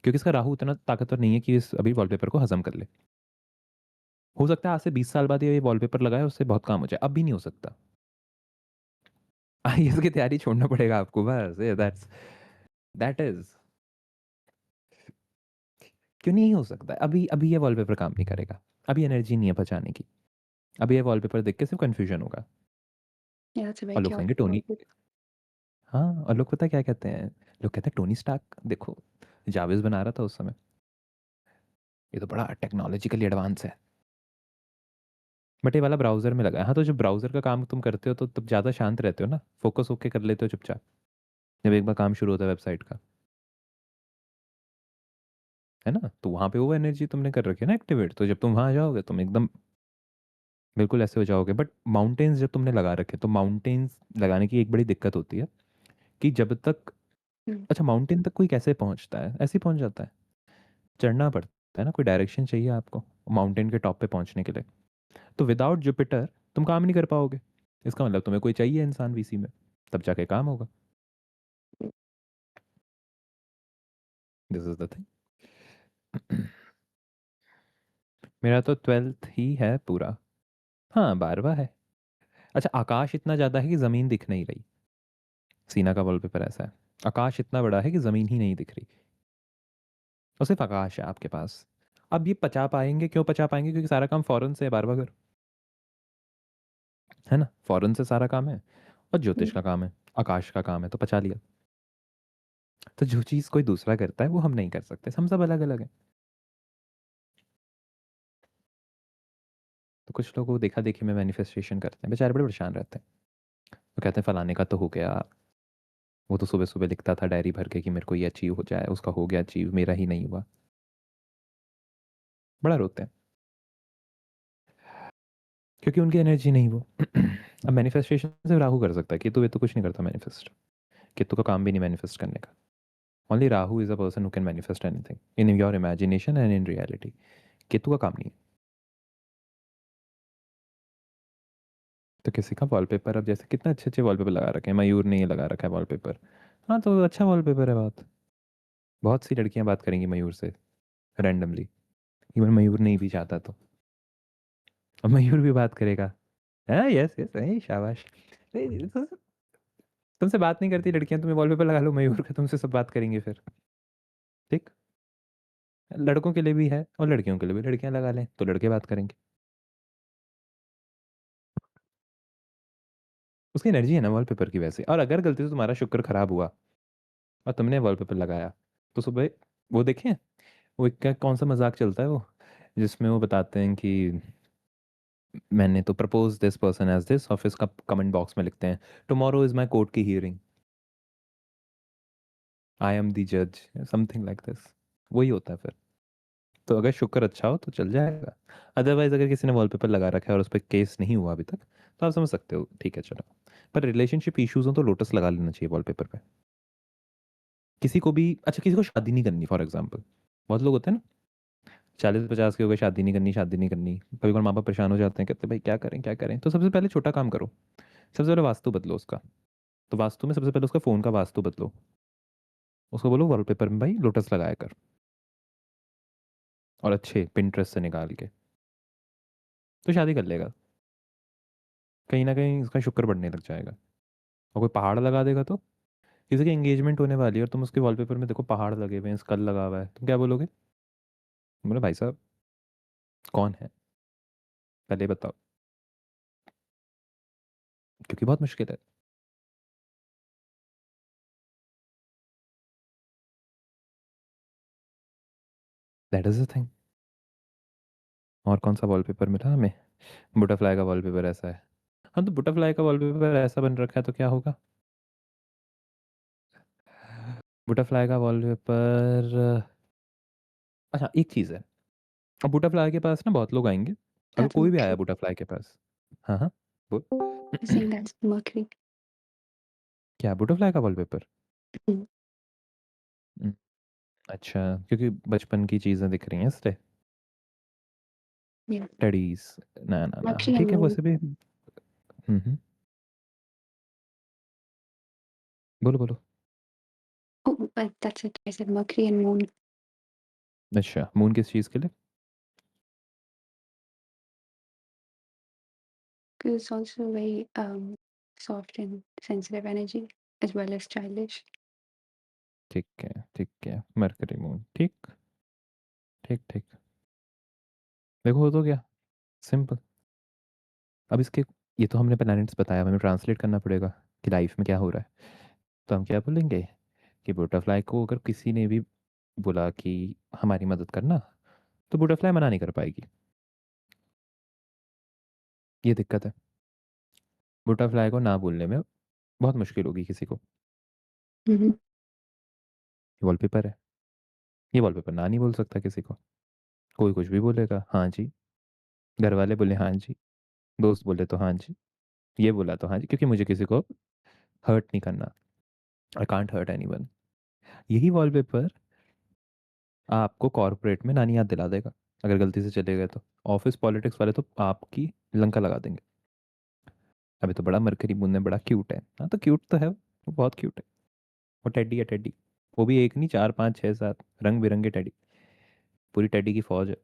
क्योंकि इसका राहु इतना ताकतवर नहीं है कि इस अभी वॉलपेपर को हजम कर ले। हो सकता है आज से 20 साल बाद ये वॉलपेपर लगाए उससे बहुत काम हो जाए, अब भी नहीं हो सकता। आईएएस की तैयारी छोड़ना पड़ेगा आपको, बस दैट इज। क्यों नहीं हो सकता? अभी अभी ये वॉलपेपर काम नहीं करेगा, अभी एनर्जी नहीं है बचाने की। अभी ये वॉलपेपर देख के सिर्फ कंफ्यूजन होगा।
Yeah, that's a very
और लोग कहेंगे
chaotic
टोनी,
topic.
हाँ, और लोग पता है क्या कहते हैं, लोग कहते हैं टोनी स्टार्क देखो जावेज बना रहा था उस समय, ये तो बड़ा टेक्नोलॉजिकली एडवांस है। बट ये वाला ब्राउजर में लगा है। हाँ, तो जब ब्राउजर का काम तुम करते हो तो तब ज़्यादा शांत रहते हो ना, फोकस होके कर लेते हो चुपचाप, जब एक बार काम शुरू होता है वेबसाइट का, है ना? तो वहाँ पे वो एनर्जी तुमने कर रखी है ना एक्टिवेट, तो जब तुम वहाँ जाओगे तुम एकदम बिल्कुल ऐसे हो जाओगे। बट माउंटेन्स जब तुमने लगा रखे, तो माउंटेन्स लगाने की एक बड़ी दिक्कत होती है कि जब तक,
Mm.
अच्छा माउंटेन तक कोई कैसे पहुंचता है? ऐसे ही पहुंच जाता है, चढ़ना पड़ता है ना, कोई डायरेक्शन चाहिए आपको माउंटेन के टॉप पे पहुंचने के लिए। तो विदाउट जुपिटर तुम काम नहीं कर पाओगे। इसका मतलब तुम्हें कोई चाहिए इंसान वीसी में, तब जाके काम होगा। This is the thing. मेरा तो 12th ही है पूरा। हाँ, 12वां है। अच्छा, आकाश इतना ज़्यादा है कि ज़मीन दिख नहीं रही। सीना का वॉलपेपर ऐसा है, आकाश इतना बड़ा है कि ज़मीन ही नहीं दिख रही, और सिर्फ आकाश है आपके पास। अब ये पचा पाएंगे, क्यों पचा पाएंगे? क्योंकि सारा काम फॉरेन से है, 12वां घर, है ना? फॉरेन से सारा काम है, और ज्योतिष
Mm.
का काम है, आकाश का काम है, तो पचा लिया। तो जो चीज़ कोई दूसरा करता है वो हम नहीं कर सकते, हम सब अलग अलग हैं। तो कुछ लोग वो देखा देखी में मैनिफेस्टेशन करते हैं, बेचारे बड़े परेशान रहते हैं। वो कहते हैं फलाने का तो हो गया, वो तो सुबह सुबह लिखता था डायरी भर के कि मेरे को ये अचीव हो जाए, उसका हो गया अचीव, मेरा ही नहीं हुआ। बड़ा रोते हैं क्योंकि उनकी एनर्जी नहीं वो। अब मैनिफेस्टेशन सिर्फ राहु कर सकता है, केतु वे तो कुछ नहीं करता मैनिफेस्ट। केतु का काम भी नहीं मैनिफेस्ट करने का। Only Rahu is a person who can manifest anything in your imagination and in reality. Ketu का काम नहीं है। तो किसी का वॉलपेपर, अब जैसे कितने अच्छे अच्छे वॉलपेपर लगा रखे हैं, मयूर ने ये लगा रखा है वॉलपेपर। हाँ, तो अच्छा वॉलपेपर है, बात बहुत सी लड़कियां बात करेंगी मयूर से रैंडमली, इवन मयूर नहीं भी चाहता तो। अब मयूर भी बात करेगा। हाँ, यस यस, शाबाश। तुमसे बात नहीं करती लड़कियां, तुम्हें वॉलपेपर लगा लो मयूर का, तुमसे सब बात करेंगे फिर। ठीक। लड़कों के लिए भी है और लड़कियों के लिए भी, लड़कियां लगा लें तो लड़के बात करेंगे। उसकी एनर्जी है ना वॉलपेपर की वैसे। और अगर गलती से तुम्हारा शुक्र खराब हुआ और तुमने वॉलपेपर लगाया, तो सुबह वो देखें, वो एक कौन सा मजाक चलता है वो, जिसमें वो बताते हैं कि मैंने तो propose this person as this, office का कमेंट बॉक्स में लिखते हैं टुमारो इज माई कोर्ट की हियरिंग, आई एम द जज, समथिंग लाइक दिस। वही होता है फिर। तो अगर शुक्र अच्छा हो तो चल जाएगा। अदरवाइज अगर किसी ने वॉलपेपर लगा रखा है और उस पर केस नहीं हुआ अभी तक, तो आप समझ सकते हो ठीक है चलो। पर रिलेशनशिप इश्यूज हो तो लोटस लगा लेना चाहिए वॉलपेपर पे। किसी को भी, अच्छा किसी को शादी नहीं करनी फॉर एग्जाम्पल, बहुत लोग होते हैं ना 40-50 के हो गए, शादी नहीं करनी, शादी नहीं करनी। कभी कभी माँ बाप परेशान हो जाते हैं, कहते हैं भाई क्या करें क्या करें, तो सबसे पहले छोटा काम करो। सबसे पहले वास्तु बदलो उसका। तो वास्तु में सबसे पहले उसका फ़ोन का वास्तु बदलो। उसको बोलो वॉलपेपर में भाई लोटस लगाया कर, और अच्छे पिंटरेस्ट से निकाल के, तो शादी कर लेगा। कहीं ना कहीं उसका शुक्र बढ़ने लग जाएगा। और कोई पहाड़ लगा देगा तो, किसी की एंगेजमेंट होने वाली है और तुम उसके वॉलपेपर में देखो पहाड़ लगे हुए हैं, स्कल लगा हुआ है, तुम क्या बोलोगे? बोले भाई साहब कौन है, पहले बताओ, क्योंकि बहुत मुश्किल है। That is the thing. और कौन सा वॉलपेपर मिला हमें? बटरफ्लाई का वॉलपेपर ऐसा है। हाँ तो बटरफ्लाई का वॉलपेपर ऐसा बन रखा है तो क्या होगा? बटरफ्लाई का वॉलपेपर, अच्छा एक चीज़ है, अब बटरफ्लाई के पास ना बहुत लोग आएंगे, अगर
That's
कोई भी आया
Mercury.
बटरफ्लाई के पास। हाँ हाँ बोल।
I think that's Mercury.
क्या बटरफ्लाई का वॉलपेपर?
Mm,
अच्छा, क्योंकि बचपन की चीज़ें दिख रही हैं इसलिए।
yeah.
टेडीज, ना ना ना,
Mercury and
ठीक है
Moon.
वैसे भी। बोलो बोलो।
Oh, but that's it. I said Mercury and Moon.
अच्छा मून किस चीज़ के लिए?
Because it's also very soft and sensitive energy as well as childish.
ठीक है, मरकरी मून, ठीक। ठीक ठीक। देखो हो तो गया, सिंपल। अब इसके, ये तो हमने प्लैनेट्स बताया, हमें ट्रांसलेट करना पड़ेगा कि लाइफ में क्या हो रहा है। तो हम क्या बोलेंगे कि बटरफ्लाई को अगर किसी ने भी बोला कि हमारी मदद करना, तो बटरफ्लाई मना नहीं कर पाएगी। ये दिक्कत है, बटरफ्लाई को ना बोलने में बहुत मुश्किल होगी किसी को।
Mm-hmm.
वॉलपेपर है, ये वॉलपेपर ना नहीं बोल सकता किसी को। कोई कुछ भी बोलेगा हाँ जी, घर वाले बोले हाँ जी, दोस्त बोले तो हाँ जी, ये बोला तो हाँ जी, क्योंकि मुझे किसी को हर्ट नहीं करना। I can't hurt anyone. यही वॉलपेपर आपको कॉर्पोरेट में नानी याद दिला देगा, अगर गलती से चले गए तो। ऑफिस पॉलिटिक्स वाले तो आपकी लंका लगा देंगे। अभी तो बड़ा मरकरी मून है, बड़ा क्यूट है, हाँ तो क्यूट तो है वो बहुत क्यूट है। वो टेडी है टेडी, वो भी एक नहीं, 4 5 6 7 रंग बिरंगे टेडी, पूरी टेडी की फौज है।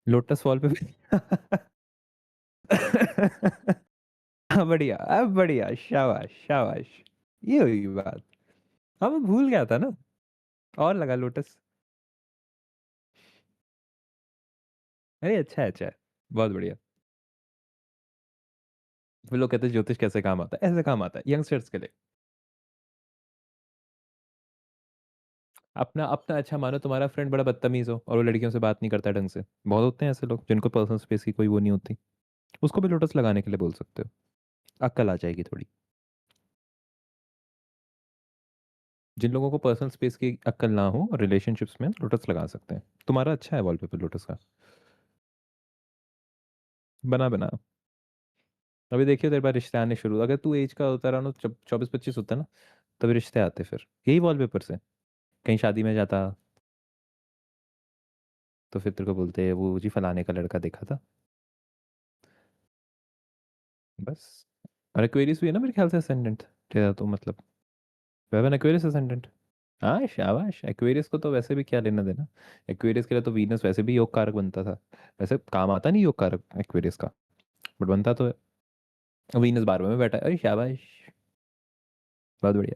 लोटस वॉल पे भी। हाँ, बढ़िया, अब बढ़िया, शाबाश शाबाश। ये हुई बात। हाँ मैं भूल गया था ना, और लगा लोटस। अरे अच्छा है अच्छा है, बहुत बढ़िया। फिर लोग कहते हैं ज्योतिष कैसे काम आता है, ऐसे काम आता है यंगस्टर्स के लिए। अपना अपना अच्छा मानो, तुम्हारा फ्रेंड बड़ा बदतमीज हो और वो लड़कियों से बात नहीं करता ढंग से, बहुत होते हैं ऐसे लोग जिनको पर्सनल स्पेस की कोई वो नहीं होती, उसको भी लोटस लगाने के लिए बोल सकते हो, अक्ल आ जाएगी थोड़ी। जिन लोगों को पर्सनल स्पेस की अक्ल ना हो रिलेशनशिप्स में, लोटस लगा सकते हैं। तुम्हारा अच्छा है वॉलपेपर लोटस का, बना बना। अभी देखियो तेरे पास रिश्ते आने शुरू, अगर तू एज का होता रहा ना, 24-25 होता ना, तभी रिश्ते आते फिर यही वॉलपेपर से। कहीं शादी में जाता तो फिर तेरे को बोलते वो जी फलाने का लड़का देखा था, बस। और एक्वेरियस भी है ना मेरे ख्याल से असेंडेंट तेरा, तो मतलब, वेवन एक्वेरियस असेंडेंट। हाँ, शाबाश! एक्वेरियस को तो वैसे भी क्या लेना-देना? एक्वेरियस के लिए तो वीनस वैसे भी योग कारक बनता था। वैसे काम आता नहीं योग कारक एक्वेरियस का, बट बनता तो है। वीनस 12वें में बैठा है। अरे शाबाश! बहुत बढ़िया।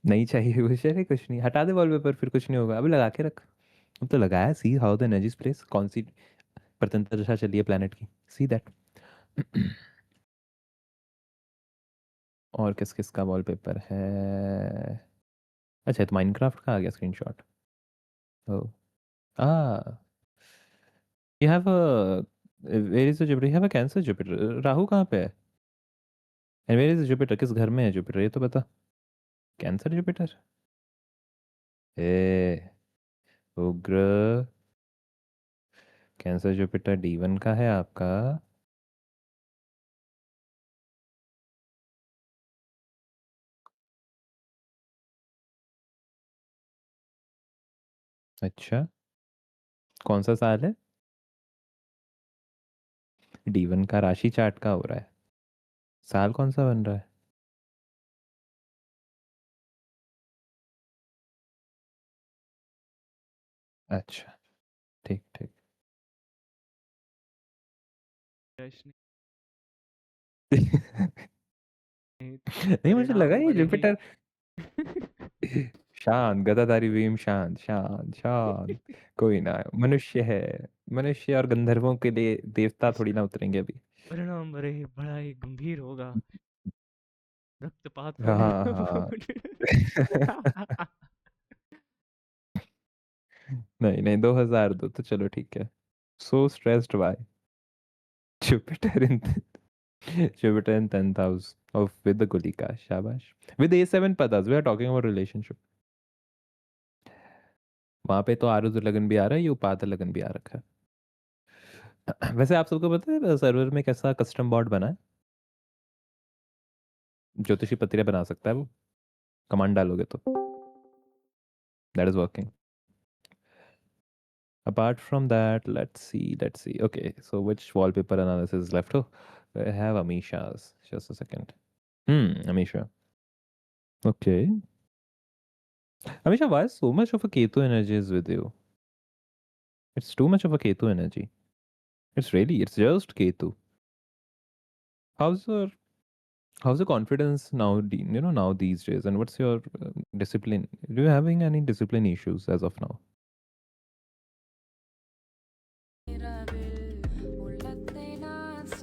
नहीं चाहिए कुछ, अरे कुछ नहीं, हटा दे वॉलपेपर, फिर कुछ नहीं होगा। अबे लगा के रख। अब तो लगाया, सी हाउ द एनर्जी स्प्रेस, कौन सी प्रतंत्र दशा चली है प्लैनेट की, सी दैट। और किस-किस का वॉलपेपर है? अच्छा, ये तो माइनक्राफ्ट का आ गया screenshot. Oh! Ah! You have a where is the Jupiter? You have a cancer Jupiter. Rahu कहाँ पे है? And where is the Jupiter? किस घर में है जुपिटर, ये तो बता। Cancer Jupiter? ए उग्र। कैंसर जुपिटर D1 का है आपका। अच्छा, कौन सा साल है? D1 का राशि चार्ट का हो रहा है, साल कौन सा बन रहा है? अच्छा, ठीक ठीक।
प्रश्न नहीं,
नहीं, मुझे लगा
परिणाम
ये
बड़े ही
जुपिटर। शांत, गदाधारी भीम, शांत शांत शांत। कोई ना, मनुष्य है। मनुष्य और गंधर्वों के लिए देवता थोड़ी ना
इसका
उतरेंगे अभी।
परिणाम बड़ा ही गंभीर होगा, रक्तपात होने
हाँ हाँ। नहीं नहीं, 2002 तो चलो ठीक है। So stressed by Jupiter in Jupiter in 10th house of with Gulika, शाबाश। विद A7 पदास, we are talking about relationship. वहां पे तो आरुद्र लगन भी आ रहा है, ये उपाध लगन भी आ रखा है। वैसे आप सबको पता है सर्वर में कैसा कस्टम बॉट बना है? ज्योतिषी पत्रिया बना सकता है वो, कमांड डालोगे तो। That is working. Apart from that, let's see, let's see. Okay, so which wallpaper analysis is left? Oh, I have Amisha's. Just a second. Amisha. Okay. Amisha, why so much of a Ketu energy is with you? It's too much of a Ketu energy. It's just Ketu. How's your, how's the confidence now, now these days? And what's your discipline? Do you having any discipline issues as of now?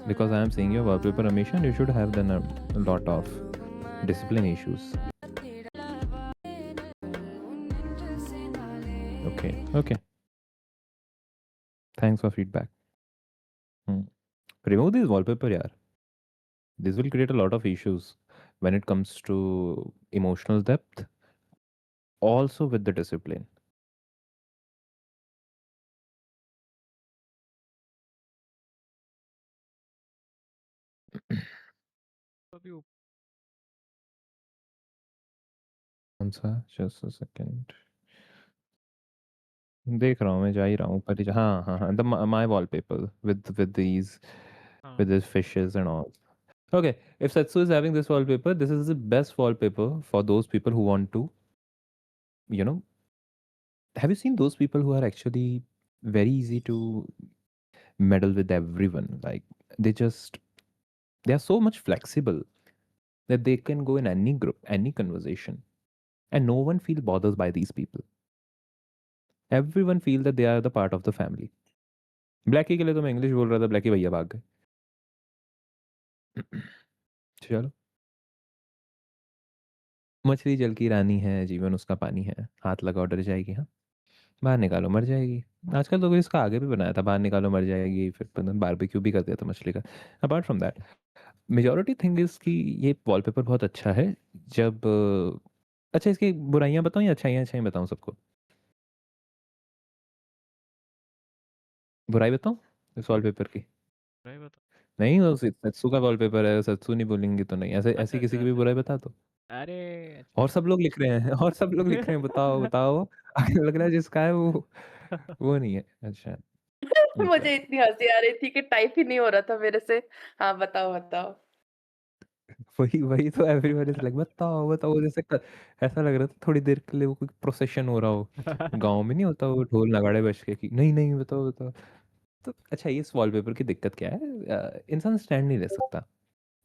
Because I am seeing your wallpaper, Amisha, and you should have done a lot of discipline issues. Okay, okay. Thanks for feedback. Hmm. Remove this wallpaper, yaar. This will create a lot of issues when it comes to emotional depth, also with the discipline.
अभी
Answer, just a second. देख रहा हूँ मैं, जा ही रहा हूँ ऊपर ही हाँ हाँ हाँ, the my wallpaper with these
हाँ
with these fishes and all. Okay, if Satsu is having this wallpaper, this is the best wallpaper for those people who want to, you know, have you seen those people who are actually very easy to meddle with everyone? Like they just, they are so much flexible that they can go in any group, any conversation, and no one feel bothered by these people. Everyone feel that they are the part of the family. Blackie के लिए तो मैं English बोल रहा था, Blackie भैया भाग गए। चलो, मछली जल की रानी है, जीवन उसका पानी है, हाथ लगाओ डर जाएगी, हाँ, बाहर निकालो मर जाएगी। आजकल तो कोई इसका आगे भी बनाया था, बाहर निकालो मर जाएगी, फिर बारबेक्यू भी कर दिया था मछली का। Apart from that, majority thing is कि ये वॉलपेपर बहुत अच्छा है। जब अच्छा, इसकी बुराइयां बताऊं या अच्छाइयां, अच्छाई बताऊं सबको? बुराई बताऊं इस वॉलपेपर की?
भाई बता।
नहीं, वो सत्सु का वॉलपेपर है, सत्सु नहीं बोलेंगे तो नहीं, ऐसे
अच्छा
ऐसी किसी
अच्छा
की भी
अच्छा
बुराई बता दो।
अरे
और
अच्छा
सब लोग लिख रहे हैं, और सब लोग लिख रहे हैं, बताओ बताओ। लग रहा है जिसका है वो नहीं है। अच्छा, ओके।
मुझे इतनी हँसी आ रही थी कि टाइप ही नहीं हो रहा था मेरे से। हाँ, बताओ, बताओ।
वही वही तो एवरीवन इज लाइक बताओ बताओ, जैसे ऐसा लग रहा था थोड़ी देर के लिए वो कोई प्रोसेशन हो रहा हो। गांव में नहीं होता वो ढोल नगाड़े बज के कि नहीं नहीं बताओ बताओ। तो अच्छा, ये इस वॉलपेपर की दिक्कत क्या है? इंसान स्टैंड नहीं ले सकता,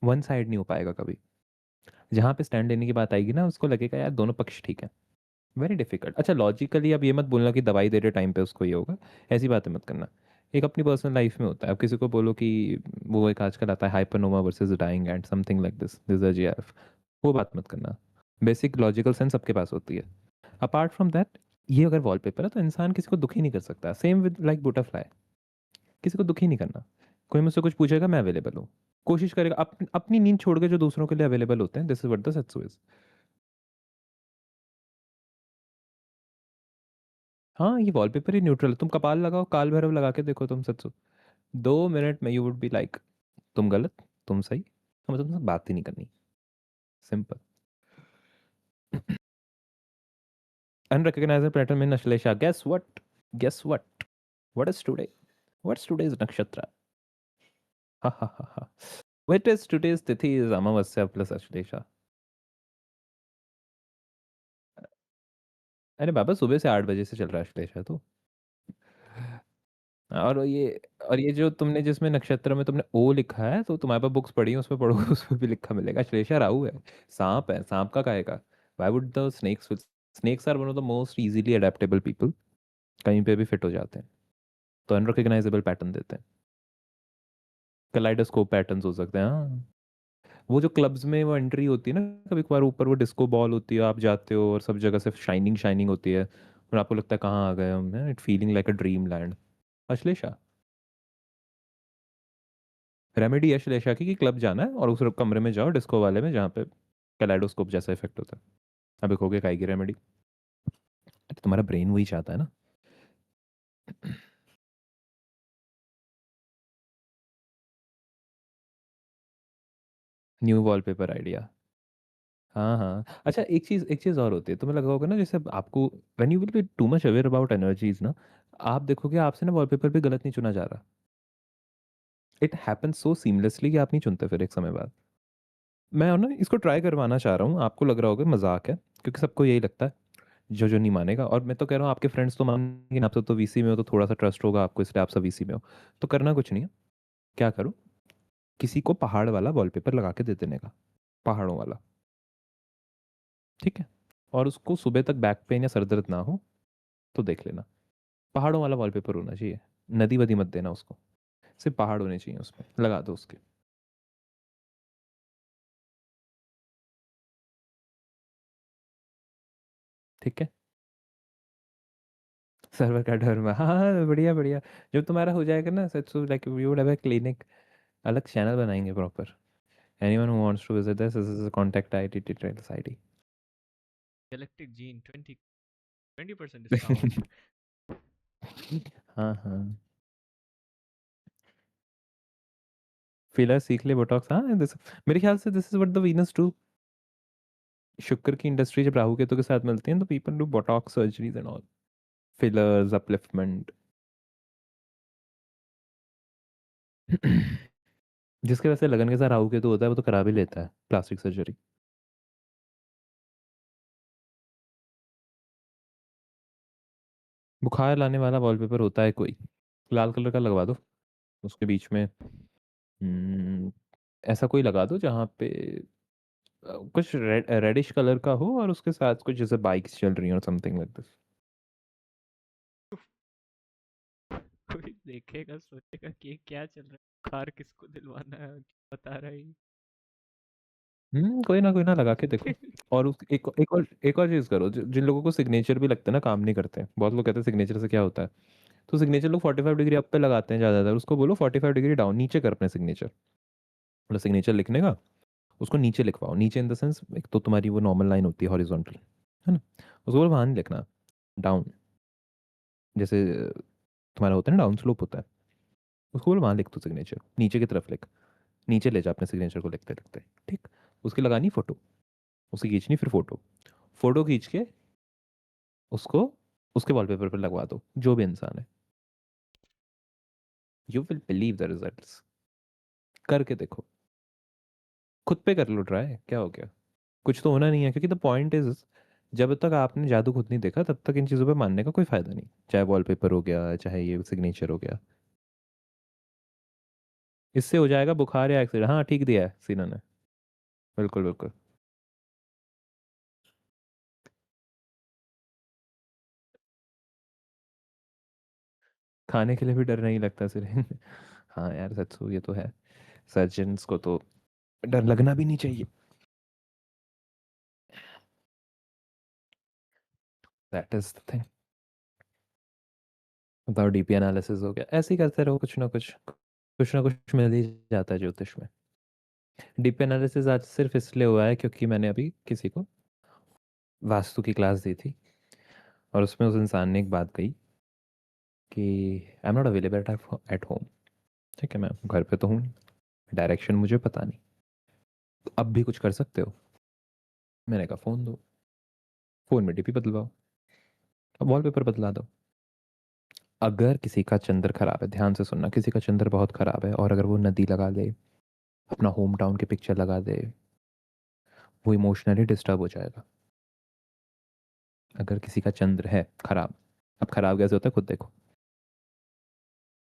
वन साइड नहीं हो पाएगा कभी। जहाँ पे स्टैंड लेने की बात आएगी ना, उसको लगेगा यार दोनों पक्ष ठीक है। Very difficult. अच्छा, लॉजिकली अब ये मत बोलना कि दवाई दे रहे टाइम पे उसको ये होगा, ऐसी बातें मत करना। एक अपनी पर्सनल लाइफ में होता है। अब किसी को बोलो कि वो एक आजकल आता है hypernova versus dying and something like this GRF, वो बात मत करना। बेसिक लॉजिकल सेंस सबके पास होती है। अपार्ट फ्रॉम दैट, ये अगर वॉलपेपर है तो इंसान किसी को दुखी नहीं कर सकता। सेम विद लाइक बटरफ्लाई, किसी को दुखी नहीं करना। कोई मुझसे कुछ पूछेगा, मैं अवेलेबल हूँ। कोशिश करेगा अपनी नींद छोड़ के जो दूसरों के लिए अवेलेबल होते हैं, दिस इज व्हाट द सत्सु इज। हाँ, ये वॉलपेपर ही न्यूट्रल है। तुम कपाल लगाओ, काल भैरव लगा के देखो तुम सत्सु, 2 मिनट में यू वुड बी लाइक तुम गलत, तुम सही, हमें तुमसे बात ही नहीं करनी। सिंपल। अनरिकग्नाइज्ड पैटर्न में नश्लेषा, guess what, guess what is today, what's today's nakshatra? हा हा हा हा। What is today's tithi? Is Amavasya plus Ashlesha. अरे बाबा, सुबह से 8 बजे से चल रहा है अश्लेषा तो। और ये जो तुमने जिसमें नक्षत्र में तुमने ओ लिखा है, तो तुम्हारे पास बुक्स पढ़ी है, उसमें पढ़ोगे उसमें भी लिखा मिलेगा। श्लेषा राहु है, सांप है। सांप का काहेगा? Why would the snakes, snakes are one of the most easily adaptable people, कहीं पे भी फिट हो जाते हैं। तो अनरिकग्नाइजेबल पैटर्न देते हैं, कलाइडोस्कोप पैटर्न्स हो सकते हैं। हाँ, वो जो क्लब्स में वो एंट्री होती है ना, कभी कभार ऊपर वो डिस्को बॉल होती है, आप जाते हो और सब जगह से शाइनिंग शाइनिंग होती है, और आपको लगता है कहाँ आ गए हम, it feeling like a dream land. Ashlesha remedy है श्लेषा की, कि क्लब जाना है और उस कमरे में जाओ डिस्को वाले में, जहाँ पे कैलाइडोस्कोप जैसा इफेक्ट होता है। अब एक हो गया काय की रेमेडी। तो तुम्हारा ब्रेन वही चाहता है ना। New wallpaper idea. हाँ हाँ। अच्छा, एक चीज और होती है, तुम्हें लगा होगा ना, जैसे अब आपको when you will be too much aware about energies ना, आप देखोगे आपसे ना वॉलपेपर भी गलत नहीं चुना जा रहा। इट हैपन सो सीमलेसली कि आप नहीं चुनते फिर एक समय बाद। मैं और ना इसको ट्राई करवाना चाह रहा हूँ। आपको लग रहा होगा मजाक है, क्योंकि सबको यही लगता है, जो जो नहीं मानेगा। और मैं तो कह रहा हूँ आपके फ्रेंड्स तो मानेंगे ना, आप तो वीसी में हो तो थोड़ा सा ट्रस्ट होगा आपको, इसलिए आप सब वीसी में हो। तो करना कुछ नहीं है। क्या करो, किसी को पहाड़ वाला वॉलपेपर लगा के दे देने का, पहाड़ों वाला, ठीक है? और उसको सुबह तक बैक पेन या सर दर्द ना हो तो देख लेना। पहाड़ों वाला वॉलपेपर होना चाहिए, नदी वदी मत देना उसको, सिर्फ पहाड़ होने चाहिए उसमें, लगा दो उसके। ठीक है, सर्वर का डर में, हाँ हाँ, बढ़िया बढ़िया। जब तुम्हारा हो जाएगा ना सच, so like you would have a clinic, अलग चैनल बनाएंगे proper. Anyone who wants to visit this is contact IT details ID.
Galactic gene 20% discount.
हाँ हाँ, फिलर सीख ले, बोटॉक्स, हाँ दिस, मेरे ख्याल से this is what the Venus do. शुक्र की इंडस्ट्री जब राहु केतु के साथ मिलती है तो people do Botox surgeries and all, fillers, upliftment. जिसके वजह से लगन के साथ राहु केतु होता है वो तो करा भी लेता है प्लास्टिक सर्जरी। बुखार लाने वाला वॉलपेपर होता है कोई, लाल कलर का लगवा दो उसके बीच में। हम्म, ऐसा कोई लगा दो जहाँ पे कुछ रेडिश कलर का हो, और उसके साथ कुछ जैसे बाइक्स चल रही हैं और समथिंग लाइक दिस।
कोई देखेगा सोचेगा कि ये क्या चल रहा है, कार किसको दिलवाना है, क्या बता रहा है ये।
कोई ना लगा के देखो। और एक और चीज करो, जिन लोगों को सिग्नेचर भी लगता है ना, काम नहीं करते, बहुत लोग कहते हैं सिग्नेचर से क्या होता है। तो सिग्नेचर लोग 45 डिग्री अप पे लगाते हैं ज्यादातर, उसको बोलो 45 डिग्री डाउन नीचे कर अपने सिग्नेचर। मतलब सिग्नेचर लिखने का, उसको नीचे लिखवाओ। नीचे इन द सेंस, एक तो तुम्हारी वो नॉर्मल लाइन होती है हॉरिजॉन्टल, है ना, उसको बोलो वहां नहीं लिखना, डाउन। जैसे तुम्हारा होता है ना डाउन स्लोप होता है, उसको बोलो वहां लिख दो सिग्नेचर, नीचे की तरफ लिख। नीचे ले जा अपने सिग्नेचर को लिखते लिखते, ठीक। उसकी लगानी फोटो, उसकी खींचनी फिर फोटो, फोटो खींच के उसको उसके वॉलपेपर पर लगवा दो, जो भी इंसान है। You will believe the results, करके देखो। खुद पे कर लो ट्राई, क्या हो गया? कुछ तो होना नहीं है, क्योंकि द पॉइंट इज, जब तक आपने जादू खुद नहीं देखा तब तक इन चीज़ों पे मानने का कोई फायदा नहीं। चाहे वॉलपेपर हो गया, चाहे ये सिग्नेचर हो गया, इससे हो जाएगा बुखार या एक्सीडेंट। हाँ ठीक दिया है सीना ने। बिल्कुल बिल्कुल। खाने के लिए भी डर नहीं लगता सिर्फ। हाँ यार सच्चू ये तो है, सर्जन्स को तो डर लगना भी नहीं चाहिए। That is the thing. बताओ डीपी एनालिसिस हो गया, ऐसे ही करते रहो, कुछ ना कुछ, कुछ ना कुछ मिल ही जाता है ज्योतिष में। डीपी एनालिसिस आज सिर्फ इसलिए हुआ है क्योंकि मैंने अभी किसी को वास्तु की क्लास दी थी, और उसमें उस इंसान ने एक बात कही कि I am not available at home. ठीक है, मैं घर पे तो हूँ, डायरेक्शन मुझे पता नहीं, तो अब भी कुछ कर सकते हो? मैंने कहा फ़ोन दो, फ़ोन में डीपी बदलवाओ, अब वॉलपेपर बदला दो। अगर किसी का चंद्र खराब है, ध्यान से सुनना, किसी का चंद्र बहुत खराब है और अगर वो नदी लगा ले, अपना होम टाउन की पिक्चर लगा दे, वो इमोशनली डिस्टर्ब हो जाएगा। अगर किसी का चंद्र है खराब, अब खराब कैसे होता है खुद देखो।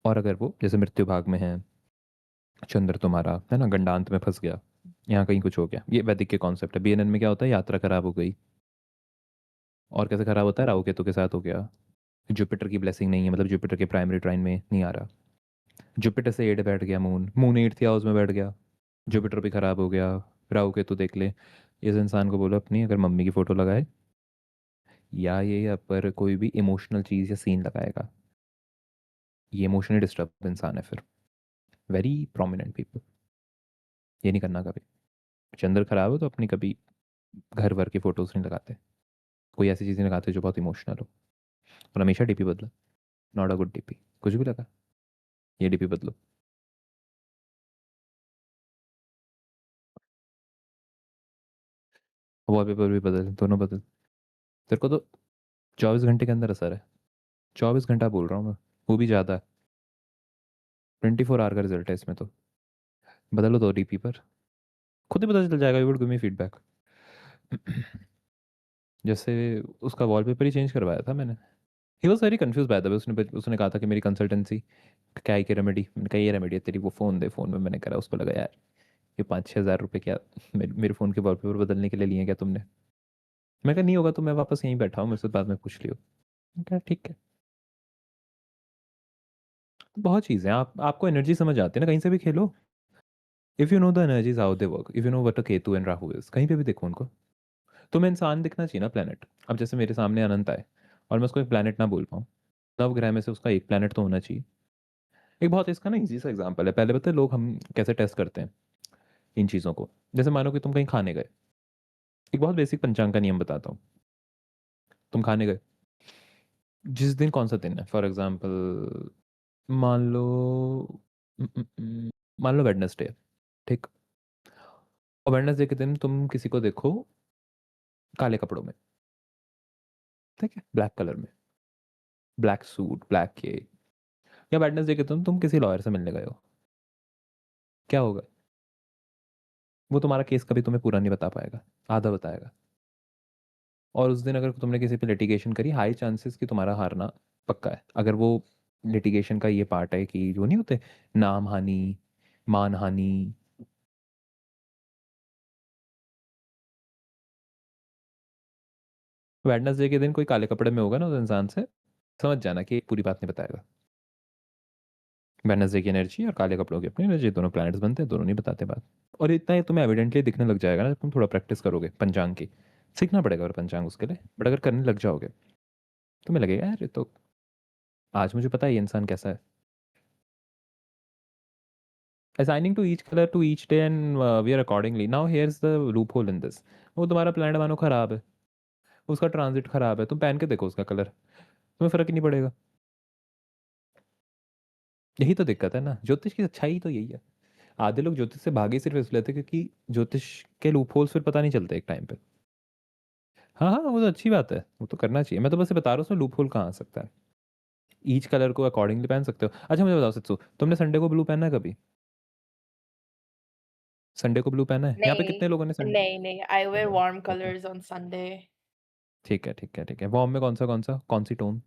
और अगर वो जैसे मृत्यु भाग में है, चंद्र तुम्हारा है ना गंडांत में फंस गया, यहाँ कहीं कुछ हो गया, ये वैदिक के कॉन्सेप्ट है। बीएनएन में क्या होता है, यात्रा खराब हो गई। और कैसे खराब होता है, राहु केतु के साथ हो गया। जुपिटर की ब्लेसिंग नहीं है, मतलब जुपिटर के प्राइमरी ट्राइन में नहीं आ रहा। जुपिटर से एट बैठ गया, मून मून एट्थ हाउस में बैठ गया, जुपिटर भी खराब हो गया। राहु केतु देख ले। इस इंसान को बोलो अपनी अगर मम्मी की फोटो लगाए, या ये या पर कोई भी इमोशनल चीज़ या सीन लगाएगा, ये इमोशनली डिस्टर्ब इंसान है फिर, वेरी प्रोमिनेंट पीपल। ये नहीं करना कभी। चंद्र खराब हो तो अपनी कभी घर वर की फोटोज नहीं लगाते, कोई ऐसी चीज़ नहीं लगाते जो बहुत इमोशनल हो। और हमेशा डीपी बदलो, नॉट अ गुड डीपी, कुछ भी लगा, ये डीपी बदलो। वॉलपेपर भी बदल, दोनों बदल। तेरे को तो 24 घंटे के अंदर असर है, 24 घंटा बोल रहा हूँ मैं, वो भी ज़्यादा है। 24 आवर का रिजल्ट है इसमें तो। बदलो दो डीपी पर, खुद ही पता चल जाएगा, you would give me feedback. जैसे उसका वॉलपेपर ही चेंज करवाया था मैंने। He was very confuse by the way. उसने उसने कहा था कि मेरी कंसल्टेंसी क्या है, कि रेमेडी, मैंने कहा ये रेमेडी है तेरी, वो फ़ोन दे। फ़ोन में मैंने करा, उसको लगा यार ये 5-6 हज़ार रुपये क्या मेरे फ़ोन के वॉलपेपर बदलने के लिए लिए हैं क्या तुमने? मैं कहा नहीं होगा तो मैं वापस यहीं बैठा हूँ, मेरे से बाद में पूछ लियो। मैंने कहा ठीक है। बहुत चीज़ें आप, आपको एनर्जी समझ आती है ना, कहीं से भी खेलो। If you know the energies how they work, if you know what a Ketu and Rahu is, कहीं पे भी देखो उनको। तुम्हें इंसान दिखना चाहिए ना, प्लेनेट। अब जैसे मेरे सामने अनंत आए और मैं उसको एक प्लेनेट ना बोल पाऊँ, नवग्रह में से उसका एक प्लेनेट तो होना चाहिए। एक बहुत इसका ना इजी सा एग्जांपल है, पहले पता है लोग हम कैसे टेस्ट करते हैं इन चीज़ों को। जैसे मानो कि तुम कहीं खाने गए, एक बहुत बेसिक पंचांग का नियम बताता हूँ। तुम खाने गए, जिस दिन, कौन सा दिन है फॉर एग्जांपल, मान लो मान लो वेडनेसडे, ठीक। और वेडनेसडे के दिन तुम किसी को देखो काले कपड़ों में, ठीक है, ब्लैक कलर में, ब्लैक सूट, ब्लैक ये। या वेडनेसडे के दिन तुम किसी लॉयर से मिलने गए हो, क्या होगा? वो तुम्हारा केस कभी तुम्हें पूरा नहीं बता पाएगा, आधा बताएगा। और उस दिन अगर तुमने किसी पे लिटिगेशन करी, हाई चांसेस कि तुम्हारा हारना पक्का है। अगर वो लिटिगेशन का ये पार्ट है कि जो नहीं होते, नाम हानि, मान हानि। वेडनेसडे के दिन कोई काले कपड़े में होगा ना उस इंसान से, समझ जाना कि पूरी बात नहीं बताएगा। वेडनेसडे की एनर्जी और काले कपड़ों की अपनी एनर्जी, दोनों प्लैनेट्स बनते हैं, दोनों नहीं बताते बात। और इतना ही तुम्हें एविडेंटली दिखने लग जाएगा ना, जब तुम थोड़ा प्रैक्टिस करोगे पंचांग की। सीखना पड़ेगा और पंचांग उसके लिए, बट अगर करने लग जाओगे तुम्हें लगेगा यार ये तो, आज मुझे पता है ये इंसान कैसा है। Assigning to each color to each day and wear accordingly. Now here's the loophole in this. वो तुम्हारा प्लैनेट मानो खराब है, उसका ट्रांजिट खराब है, तुम पहन के देखो उसका कलर, तुम्हें फर्क ही नहीं पड़ेगा। यही तो दिक्कत है ना, ज्योतिष की अच्छाई तो यही है। आधे लोग ज्योतिष से भागे सिर्फ इसलिए थे क्योंकि ज्योतिष के लूप होल्स फिर पता नहीं चलते एक टाइम पे। हाँ हाँ, वो तो अच्छी बात है, वो तो करना चाहिए। मैं तो बस ये बता रहा हूँ उसमें लूप होल कहाँ आ सकता है। ईच कलर को अकॉर्डिंगली पहन सकते हो। अच्छा मुझे बताओ सच्चू, तुमने संडे को ब्लू पहना है कभी? संडे को ब्लू पहना है? यहाँ पे
नहीं,
कितने लोगों ने
नहीं, I wear warm
okay,
colors on Sunday.
ठीक है, ठीक है, ठीक है। वार्म में कौन-सा? कौन-सी टोन?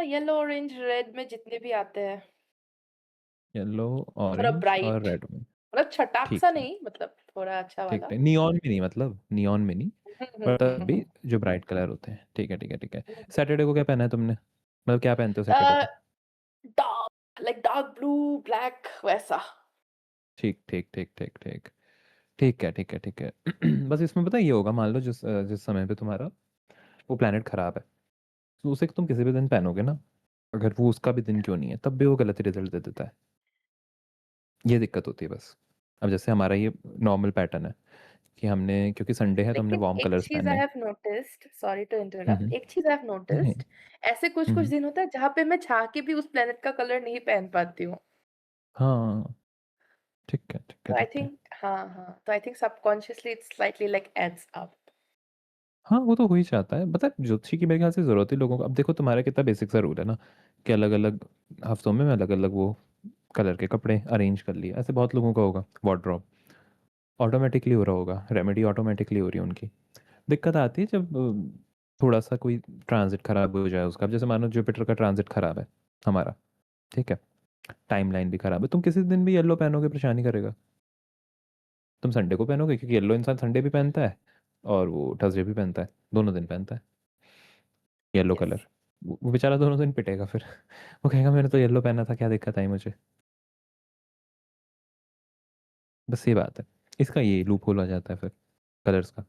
येलो, ऑरेंज, रेड में जितने भी आते हैं।
येलो,
थोड़ा
ऑरेंज और
ब्राइट,
रेड में।
मतलब छटाक
ठीक
सा
है,
नहीं, मतलब थोड़ा अच्छा
ठीक
वाला।
है। नियॉन में नहीं, मतलब नियॉन में नहीं,
हुँ,
पर
हुँ,
तब
हुँ,
भी
हुँ।
जो ब्राइट कलर होते हैं। ठीक है, ठीक है, ठीक है।
हुँ, हुँ।
सैटरडे को क्या पहना है तुमने? मतलब क्या पहनते हो सैटरडे
अ,
को?
डार्क ब्लू, ब्लैक वैसा।
ठीक, ठीक, ठीक, ठीक, ठीक। ठीक है, ठीक है, ठीक है। बस इसमें पता है ये होगा, मान लो जिस समय पे तुम्हारा वो प्लैनेट खराब है, तो उसे तुम किसी भी दिन पहनोगे ना, अगर वो उसका भी दिन क्यों नहीं है, तब भी वो गलत ही रिजल्ट दे देता है। ये दिक्कत होती है बस। अब जैसे हमारा ये नॉर्मल पैटर्न है कि हमने, क्योंकि संडे है तो हमने
लेकिन
वार्म
एक
कलर्स
चीज़ आई
पहने।
Have noticed, sorry to
uh,
interrupt,
uh.
एक चीज़ आई हैव
नहीं, नहीं।
नोटिस्ड, ऐसे
हुँ,
कुछ-कुछ
हुँ।
दिन होता है जहाँ पे मैं चाह के भी उस प्लैनेट का कलर नहीं पहन पाती हूँ।
हाँ, ठीक है, ठीक है,
तो आई
ठीक है।
थिंक हाँ, तो I think subconsciously it's slightly like adds up.
हाँ, वो तो हो ही जाता है। पता है ज्योतिषी की मेरे ख़्याल से ज़रूरत ही लोगों को। अब देखो तुम्हारा कितना बेसिक सा रूल है ना, कि अलग-अलग हफ्तों में अलग-अलग वो कलर के कपड़े अरेंज कर लिए। ऐसे बहुत लोगों का होगा वार्डरोब। ऑटोमैटिकली हो रहा होगा, रेमेडी ऑटोमैटिकली हो रही है उनकी। दिक्कत आती है जब थोड़ा-सा कोई ट्रांज़िट ख़राब हो जाए उसका। अब जैसे मानो जुपिटर का ट्रांज़िट ख़राब है हमारा, ठीक है? टाइमलाइन भी ख़राब है। तुम किसी दिन भी येलो पहनोगे परेशान ही करेगा। तुम संडे को पहनोगे क्योंकि येलो इंसान संडे भी पहनता है और वो थर्सडे भी पहनता है, दोनों दिन पहनता है येलो
यस।
कलर। वो बेचारा दोनों दिन पिटेगा फिर। वो कहेगा मैंने तो येलो पहना था, क्या दिक्कत आई मुझे? बस ये बात है। इसका ये लूप होल आ जाता है फिर कलर्स का।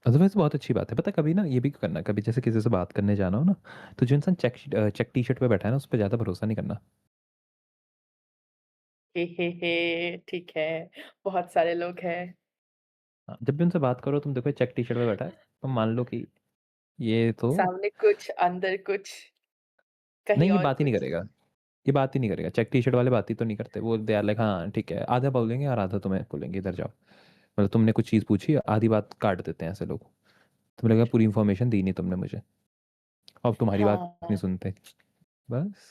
अदरवाइज़ बहुत अच्छी बात है। पता है कभी ना ये भी करना, कभी जैसे किसी से बात करने जाना हो ना, तो जो इंसान चेक टी-शर्ट पे बैठा है ना, उस पे ज़्यादा भरोसा नहीं करना।
ठीक है, बहुत सारे लोग हैं।
हाँ, जब भी उनसे बात करो तुम देखो ये चेक टी-शर्ट पे बैठा है, तो मान लो कि ये तो
सामने कुछ, अंदर कुछ, कहीं
नहीं, ये
और
बात ही नहीं
कुछ।
करेगा। ये बात ही नहीं करेगा। चेक टी-शर्ट वाले बात ही तो नहीं करते। वो दे आर लाइक हाँ, ठीक है। आधा बोलेंगे और आधा तुम्हें बोलेंगे इधर जाओ। मतलब तुमने कुछ चीज़ पूछी, आधी बात काट देते हैं ऐसे लोग। तुम्हें लगेगा पूरी इन्फॉर्मेशन दी नहीं तुमने मुझे। अब तुम्हारी बात नहीं
हाँ।
सुनते। बस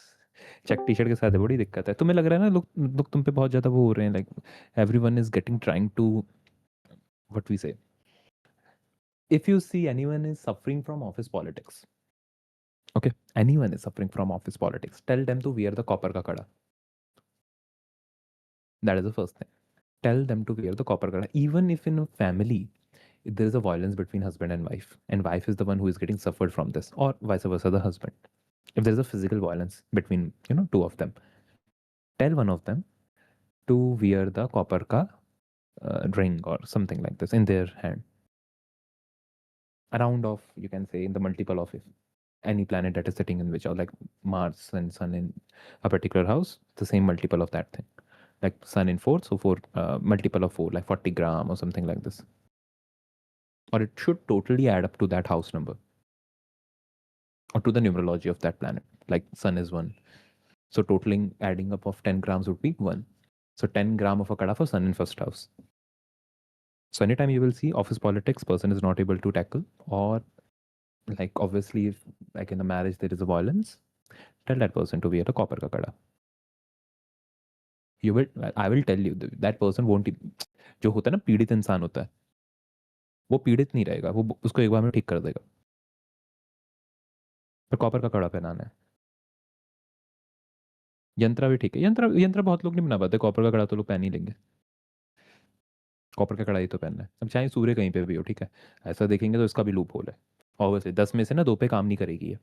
चेक टी-शर्ट के साथ है, बड़ी दिक्कत है। तुम्हें लग रहा है ना लोग लोग तुम पे बहुत ज़्यादा वो हो रहे हैं, like everyone is getting trying to what we say, if you see anyone is suffering from office politics, okay, anyone is suffering from office politics, tell them to wear the copper का कड़ा। That is the first thing. Tell them to wear the copper kada. Even if in a family there is a violence between husband and wife is the one who is getting suffered from this, or vice versa, the husband. If there is a physical violence between two of them, tell one of them to wear the copper ka ring or something like this in their hand, around of, you can say, in the multiple of if any planet that is sitting in which, or like Mars and Sun in a particular house, the same multiple of that thing. Like Sun in 4, so 4 multiple of 4, like 40 gram or something like this. Or it should totally add up to that house number or to the numerology of that planet. Like Sun is 1. So totaling adding up of 10 grams would be 1. So 10 gram of a kada for Sun in first house. So anytime you will see office politics, person is not able to tackle, or like obviously if like in the marriage there is a violence, tell that person to wear a copper ka kada. You will, I will tell you that person won't, जो होता है ना पीड़ित इंसान होता है, वो पीड़ित नहीं रहेगा, वो उसको एक बार में ठीक कर देगा। पर कॉपर का कड़ा पहनाना है। यंत्रा भी ठीक है। यंत्र यंत्र बहुत लोग नहीं बना पाते। कॉपर का कड़ा तो लोग पहन ही लेंगे। कॉपर का कड़ा ही तो पहनना है। अब चाहे सूर्य कहीं पे भी हो, ठीक है, ऐसा देखेंगे तो इसका भी लूप होल है। ऑब्वियसली 10 में से ना 2 पे काम नहीं करेगी ये।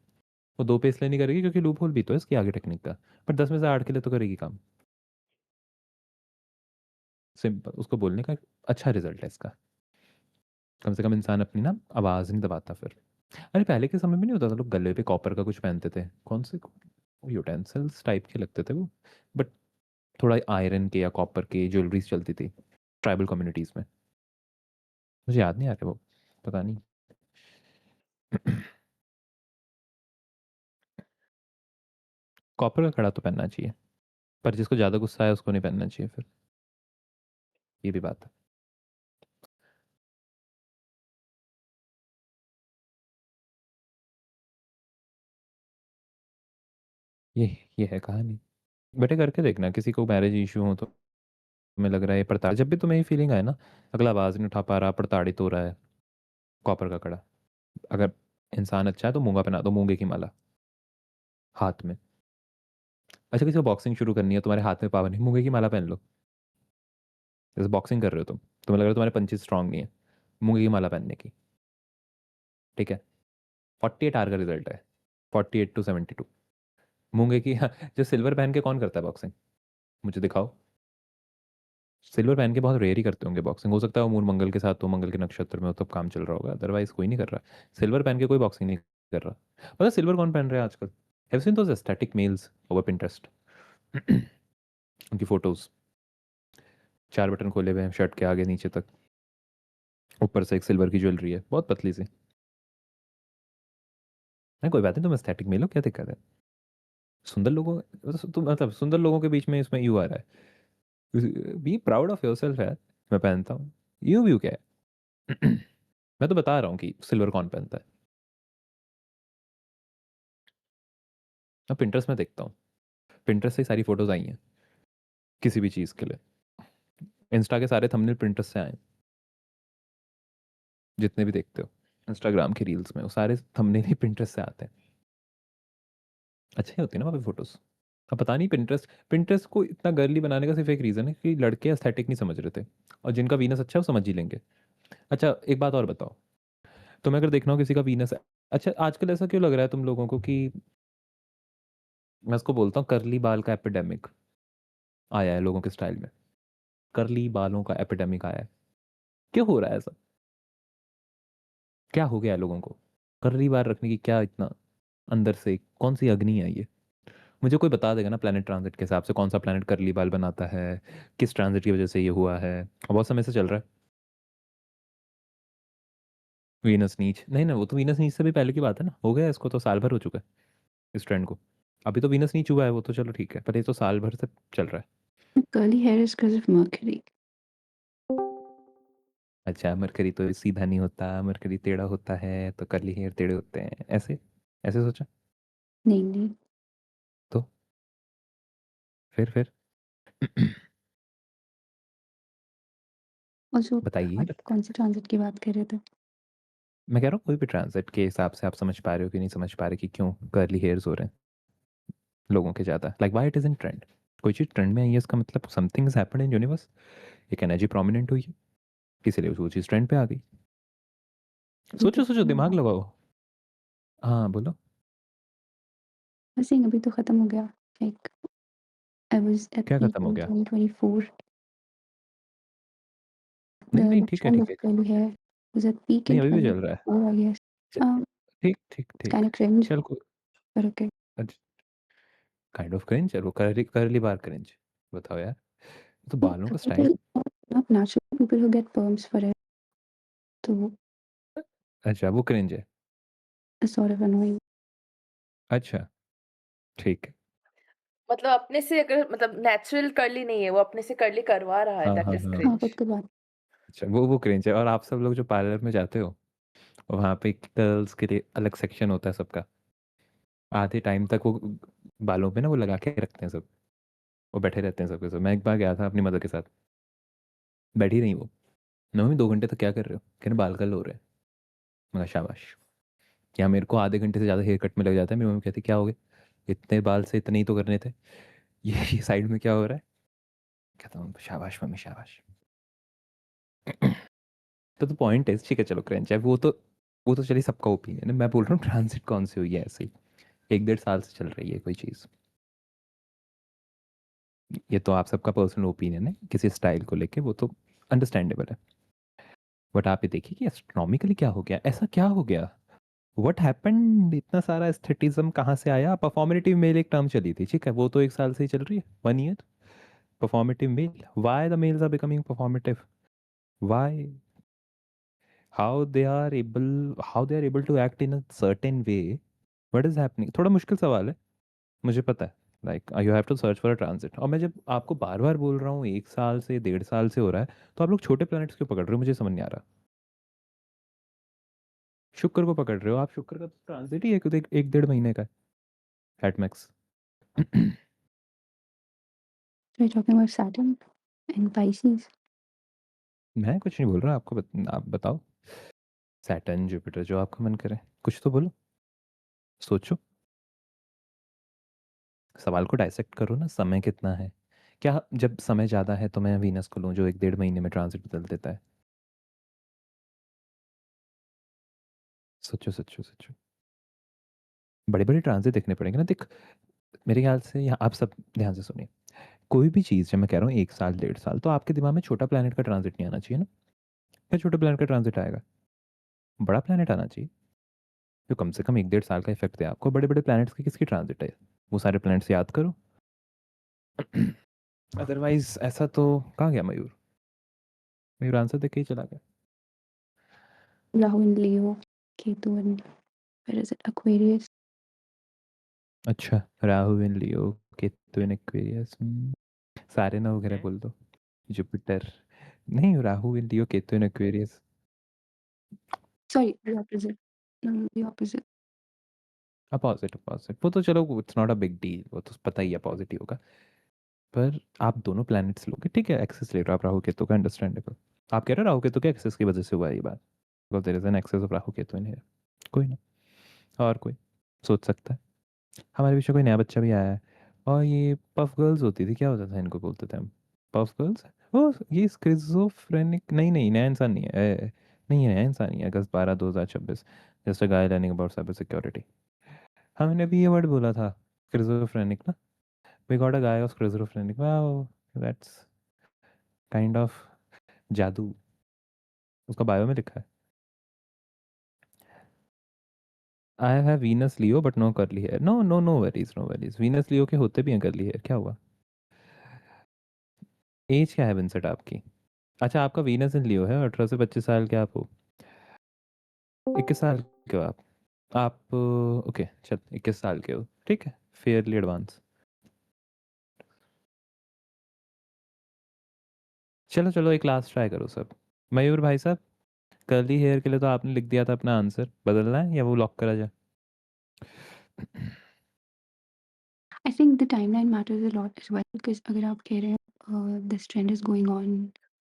वो 2 पे इसलिए नहीं करेगी क्योंकि लूप होल भी तो है इसकी आगे टेक्निक का। पर 10 में से 8 के लिए तो करेगी काम। सिंपल, उसको बोलने का अच्छा रिजल्ट है इसका। कम से कम इंसान अपनी ना आवाज़ नहीं दबाता फिर। अरे पहले के समय में नहीं होता था लोग गले पे कॉपर का कुछ पहनते थे, कौन से यूटेंसिल्स टाइप के लगते थे वो, बट थोड़ा आयरन के या कॉपर के ज्वेलरीज चलती थी ट्राइबल कम्युनिटीज़ में। मुझे याद नहीं आ रहा वो, पता नहीं। कॉपर का कड़ा तो पहनना चाहिए, पर जिसको ज़्यादा गुस्सा है उसको नहीं पहनना चाहिए फिर। ये भी बात है। ये ये है कहानी। बेटे करके देखना, किसी को मैरिज इशू हो तो तुम्हें लग रहा है ये जब भी तुम्हें ये फीलिंग आए ना, अगला आवाज नहीं उठा पा रहा, प्रताड़ित हो रहा है, कॉपर का कड़ा, अगर इंसान अच्छा है तो मूंगा पहना दो, मूंगे की माला हाथ में। अच्छा, किसी को बॉक्सिंग शुरू करनी है, तुम्हारे हाथ में पावर नहीं, मूंगे की माला पहन लो। जैसे बॉक्सिंग कर रहे हो तुम, तुम्हें लग रहा है तुम्हारे पंचेस स्ट्रांग नहीं है, मूंगे की माला पहनने की, ठीक है। 48 आवर का रिजल्ट है, 48 to 72। मूंगे की जो सिल्वर पहन के कौन करता है बॉक्सिंग, मुझे दिखाओ। सिल्वर पहन के बहुत रेयर ही करते होंगे बॉक्सिंग, हो सकता है वो मून मंगल के साथ हो, मंगल के नक्षत्र में हो तब काम चल रहा होगा, अदरवाइज कोई नहीं कर रहा। सिल्वर पहन के कोई बॉक्सिंग नहीं कर रहा। पता है सिल्वर कौन पहन रहा है आजकल? Have seen those aesthetic males over Pinterest? उनकी फोटोज, 4 बटन खोले हुए हैं शर्ट के आगे नीचे तक, ऊपर से एक सिल्वर की ज्वेलरी है बहुत पतली सी। नहीं कोई बात नहीं, तुम एस्थेटिक मेल हो, क्या दिक्कत है? सुंदर लोगों, तुम मतलब सुंदर लोगों के बीच में इसमें यू आ रहा है, बी प्राउड ऑफ योरसेल्फ यार। मैं पहनता हूँ, यू व्यू क्या है? मैं तो बता रहा हूँ कि सिल्वर कौन पहनता है। मैं पिंटरेस्ट में देखता हूँ, पिंटरेस्ट से ही सारी फोटोज आई हैं किसी भी चीज़ के लिए। इंस्टा के सारे थंबनेल पिंटरेस्ट से आए हैं, जितने भी देखते हो इंस्टाग्राम के रील्स में, वो सारे थंबनेल ही पिंटरेस्ट से आते हैं। अच्छी होती है ना वहाँ पे फोटोज। अब पता नहीं पिंटरेस्ट पिंटरेस्ट को इतना गर्ली बनाने का सिर्फ एक रीज़न है कि लड़के एस्थेटिक नहीं समझ रहे थे, और जिनका वीनस अच्छा है वो समझ ही लेंगे। अच्छा एक बात और बताओ, तुम्हें अगर देखना हो किसी का वीनस, अच्छा आजकल ऐसा क्यों लग रहा है तुम लोगों को कि, मैं उसको बोलता हूँ करली बाल का एपिडेमिक आया है लोगों के स्टाइल में, करली बालों का एपिडेमिक आया है। क्यों हो रहा है ऐसा? क्या हो गया है लोगों को? कर्ली बाल रखने की क्या इतना अंदर से कौन सी अग्नि है ये? मुझे कोई बता देगा ना प्लैनेट ट्रांजिट के हिसाब से कौन सा प्लैनेट करली बाल बनाता है, किस ट्रांजिट की वजह से ये हुआ है, और बहुत समय से चल रहा है। वीनस नीच नहीं ना, वो तो वीनस नीच से भी पहले की बात है ना, हो गया इसको तो साल भर हो चुका है इस ट्रेंड को। अभी तो वीनस नीच हुआ है वो तो चलो ठीक है, पर ये तो साल भर से चल रहा है।
Curly hair is because of Mercury.
अच्छा मरकरी तो सीधा नहीं होता, मरकरी टेढ़ा होता है तो करली हेयर टेढ़े होते हैं, ऐसे ऐसे सोचा?
नहीं नहीं।
तो फिर
Also,
बताइए।
आप कौन से ट्रांजिट की बात कर रहे थे?
मैं कह रहा हूँ कोई भी ट्रांजिट के हिसाब से आप समझ पा रहे हो कि नहीं समझ पा रहे कि क्यों कर्ली हेयर्स हो रहे हैं लोगों के ज़्यादा, like why it is in trend. कोई चीज़ ट्रेंड में आई है इसका मतलब something is happened in universe, एक एनर्जी प्रोमिनेंट हुई है, इसीलिए वो चीज़ ट्रेंड पे आ गई।
अभी तो
सोचो सोचो, दिमाग लगाओ। हाँ बोलो।
बस अभी तो खत्म हो गया। Like I was at
क्या
peak
खत्म हो
in
गया?
2024.
नहीं नहीं
The
ठीक है
trend
ठीक
of
है।
curly hair was at peak
नहीं
in
अभी भी चल रहा है।
2024, I guess.
च- ठीक ठीक
It's kind
ठीक।
of cringe,
चल
but okay.
Kind of cringe, चलो करली करली बार क्रिंज। बताओ यार, ये तो
No,
बालों
for
का style.
people, not natural people who get perms for it, so
अच्छा वो क्रिंज है।
it's sort of annoying.
अच्छा ठीक है।
मतलब अपने से अगर मतलब नेचुरल कर्ली नहीं है, वो अपने से कर्ली करवा रहा है,
हाँ
दैट
हाँ
इज़
हाँ।
हाँ,
क्रिंज।
खुद को बात।
अच्छा वो क्रिंज है, और आप सब लोग जो पार्लर में जाते हो, वहाँ पे गर्ल्स के लिए अलग सेक्शन होता है सबका, आधे टाइम तक वो बालों पे ना वो लगा के रखते हैं सब, वो बैठे रहते हैं सबके सब। मैं एक बार गया था अपनी मदर के साथ, बैठी रही वो, मम्मी 2 घंटे तक क्या कर रहे हो, कहने बाल कल हो रहे हैं। मगर शाबाश, क्या मेरे को आधे घंटे से ज़्यादा हेयर कट में लग जाता है, मेरी मम्मी कहती क्या हो गया, इतने बाल से इतने ही तो करने थे, ये साइड में क्या हो रहा है। कहता हूँ शाबाश मम्मी शाबाश। तो पॉइंट है, ठीक है चलो क्रंच है वो तो चलिए सबका ओपिनियन है, मैं बोल रहा हूँ ट्रांजिट कौन सी हुई है ऐसे ही, 1 1.5 साल से चल रही है कोई चीज़। ये तो आप सबका पर्सनल ओपिनियन है किसी स्टाइल को लेके, वो तो अंडरस्टैंडेबल है। बट आप ये देखिए कि एस्ट्रोनॉमिकली क्या हो गया, ऐसा क्या हो गया, व्हाट हैपेंड, इतना सारा एस्थेटिज्म कहाँ से आया? परफॉर्मेटिव मेल एक टर्म चली थी, ठीक है, वो तो 1 साल से ही चल रही है, 1 year. Performative male, why the males are becoming performative, why, how they are able to act in a certain way, what is happening? थोड़ा मुश्किल सवाल है, मुझे पता है। Like you have to search for a transit, और मैं जब आपको बार बार बोल रहा हूँ 1 साल से 1.5 साल से हो रहा है, तो आप लोग छोटे प्लैनेट्स क्यों पकड़ रहे हो, मुझे समझ नहीं आ रहा। शुक्र को पकड़ रहे हो आप, शुक्र का तो ट्रांजिट ही एक 1 1.5 महीने का है at max.
We're talking about Saturn and Pisces.
मैं कुछ नहीं बोल रहा, आप बताओ। सैटर्न, जुपिटर, जो आपका मन करे, कुछ तो बोलो, सोचो। सवाल को डाइसेक्ट करो ना, समय कितना है? क्या जब समय ज़्यादा है तो मैं वीनस को लूँ जो 1 डेढ़ महीने में ट्रांजिट बदल देता है? सोचो, सोचो, सोचो। बड़े-बड़े ट्रांजिट देखने पड़ेंगे ना। देख, मेरे ख्याल से यहाँ आप सब ध्यान से सुनिए। कोई भी चीज़ जब मैं कह रहा हूँ 1 साल, 1.5 साल, तो आपके दिमाग में छोटा प्लैनेट का ट्रांजिट नहीं आना चाहिए ना? क्या छोटे प्लैनेट का ट्रांजिट आएगा? बड़ा प्लैनेट आना चाहिए, जो कम से कम 1 डेढ़ साल का इफ़ेक्ट दे आपको। बड़े-बड़े प्लैनेट्स की किसकी ट्रांजिट है? वो सारे प्लैनेट्स याद करो। अदरवाइज़ ऐसा तो कहाँ गया मयूर? मयूर आंसर देके ही चला गया।
Rahu in Leo, Ketu in, where is it? Aquarius.
अच्छा, Rahu in Leo, Ketu in Aquarius. सारे ना वगैरह
हैं?
बोल दो। जुपिटर नहीं, Rahu in Leo, Ketu in Aquarius.
Sorry, the opposite. No, the opposite.
Opposite, opposite वो तो चलो, it's not a big deal, वो तो पता ही है पॉजिटिव होगा। पर आप दोनों प्लैनेट्स लोगे, ठीक है, एक्सेस ले रहे हो आप राहु केतु का, अंडरस्टैंडेबल। आप कह रहे हो राहु केतु के एक्सेस की वजह से हुआ है ये बात, because there is an excess of Rahu Ketu in here. कोई ना, और कोई सोच सकता है। हमारे पीछे कोई नया बच्चा भी आया है, और ये पफ गर्ल्स होती थी, क्या होता था इनको, बोलते थे हम पफ गर्ल्स। ओ, ये स्किज़ोफ्रेनिक, नहीं नहीं, नया इंसान नहीं है, नहीं है, नया इंसान नहीं है। अगस्त 12 2026, just a guy learning about cyber security. हमने भी ये वर्ड बोला था, स्किज़ोफ्रेनिक ना। We got a guy of schizophrenic, wow, that's kind of jadoo. उसका बायो में लिखा है, I have Venus Leo but no curly hair. No no, no worries, no worries, Venus Leo के होते भी हैं करली हेयर, क्या हुआ? एज क्या है विंसेट आपकी? अच्छा, आपका वीनस इन लियो है, 18 से 25 साल के आप हो। 21 साल के हो आप ओके, चल 21 साल के हो, ठीक है, फेयरली एडवांस। चलो चलो, एक लास्ट ट्राई करो सब। मयूर भाई साहब, कर्ली हेयर के लिए तो आपने लिख दिया था अपना आंसर, बदलना है या वो लॉक करा जाए?
I think the timeline matters a lot as well because अगर आप कह रहे हैं this trend is going on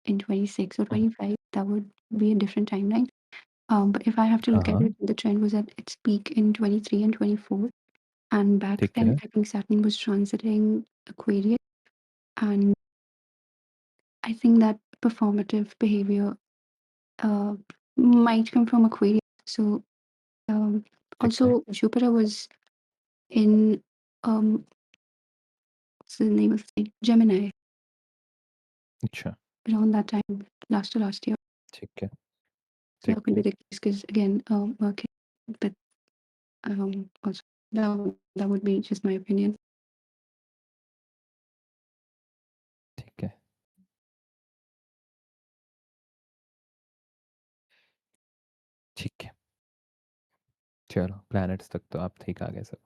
in 26 or 25, that would be a different timeline. But if I have to
हाँ
look at
हाँ,
it, the trend was at its peak in 23 and 24, and back
ठीक
then
है,
I think Saturn was transiting Aquarius, and I think that performative behavior uh, might come from Aquarius. So um,
ठीक
also
है,
Jupiter was in what's the name of the thing? Gemini
अच्छा,
around that time, last to last year.
ठीक है,
So that
ठीक
could be
है,
the case because again, okay, but also that would be just my opinion.
ठीक है, ठीक है। चलो, प्लैनेट्स तक तो आप ठीक आ गए सब।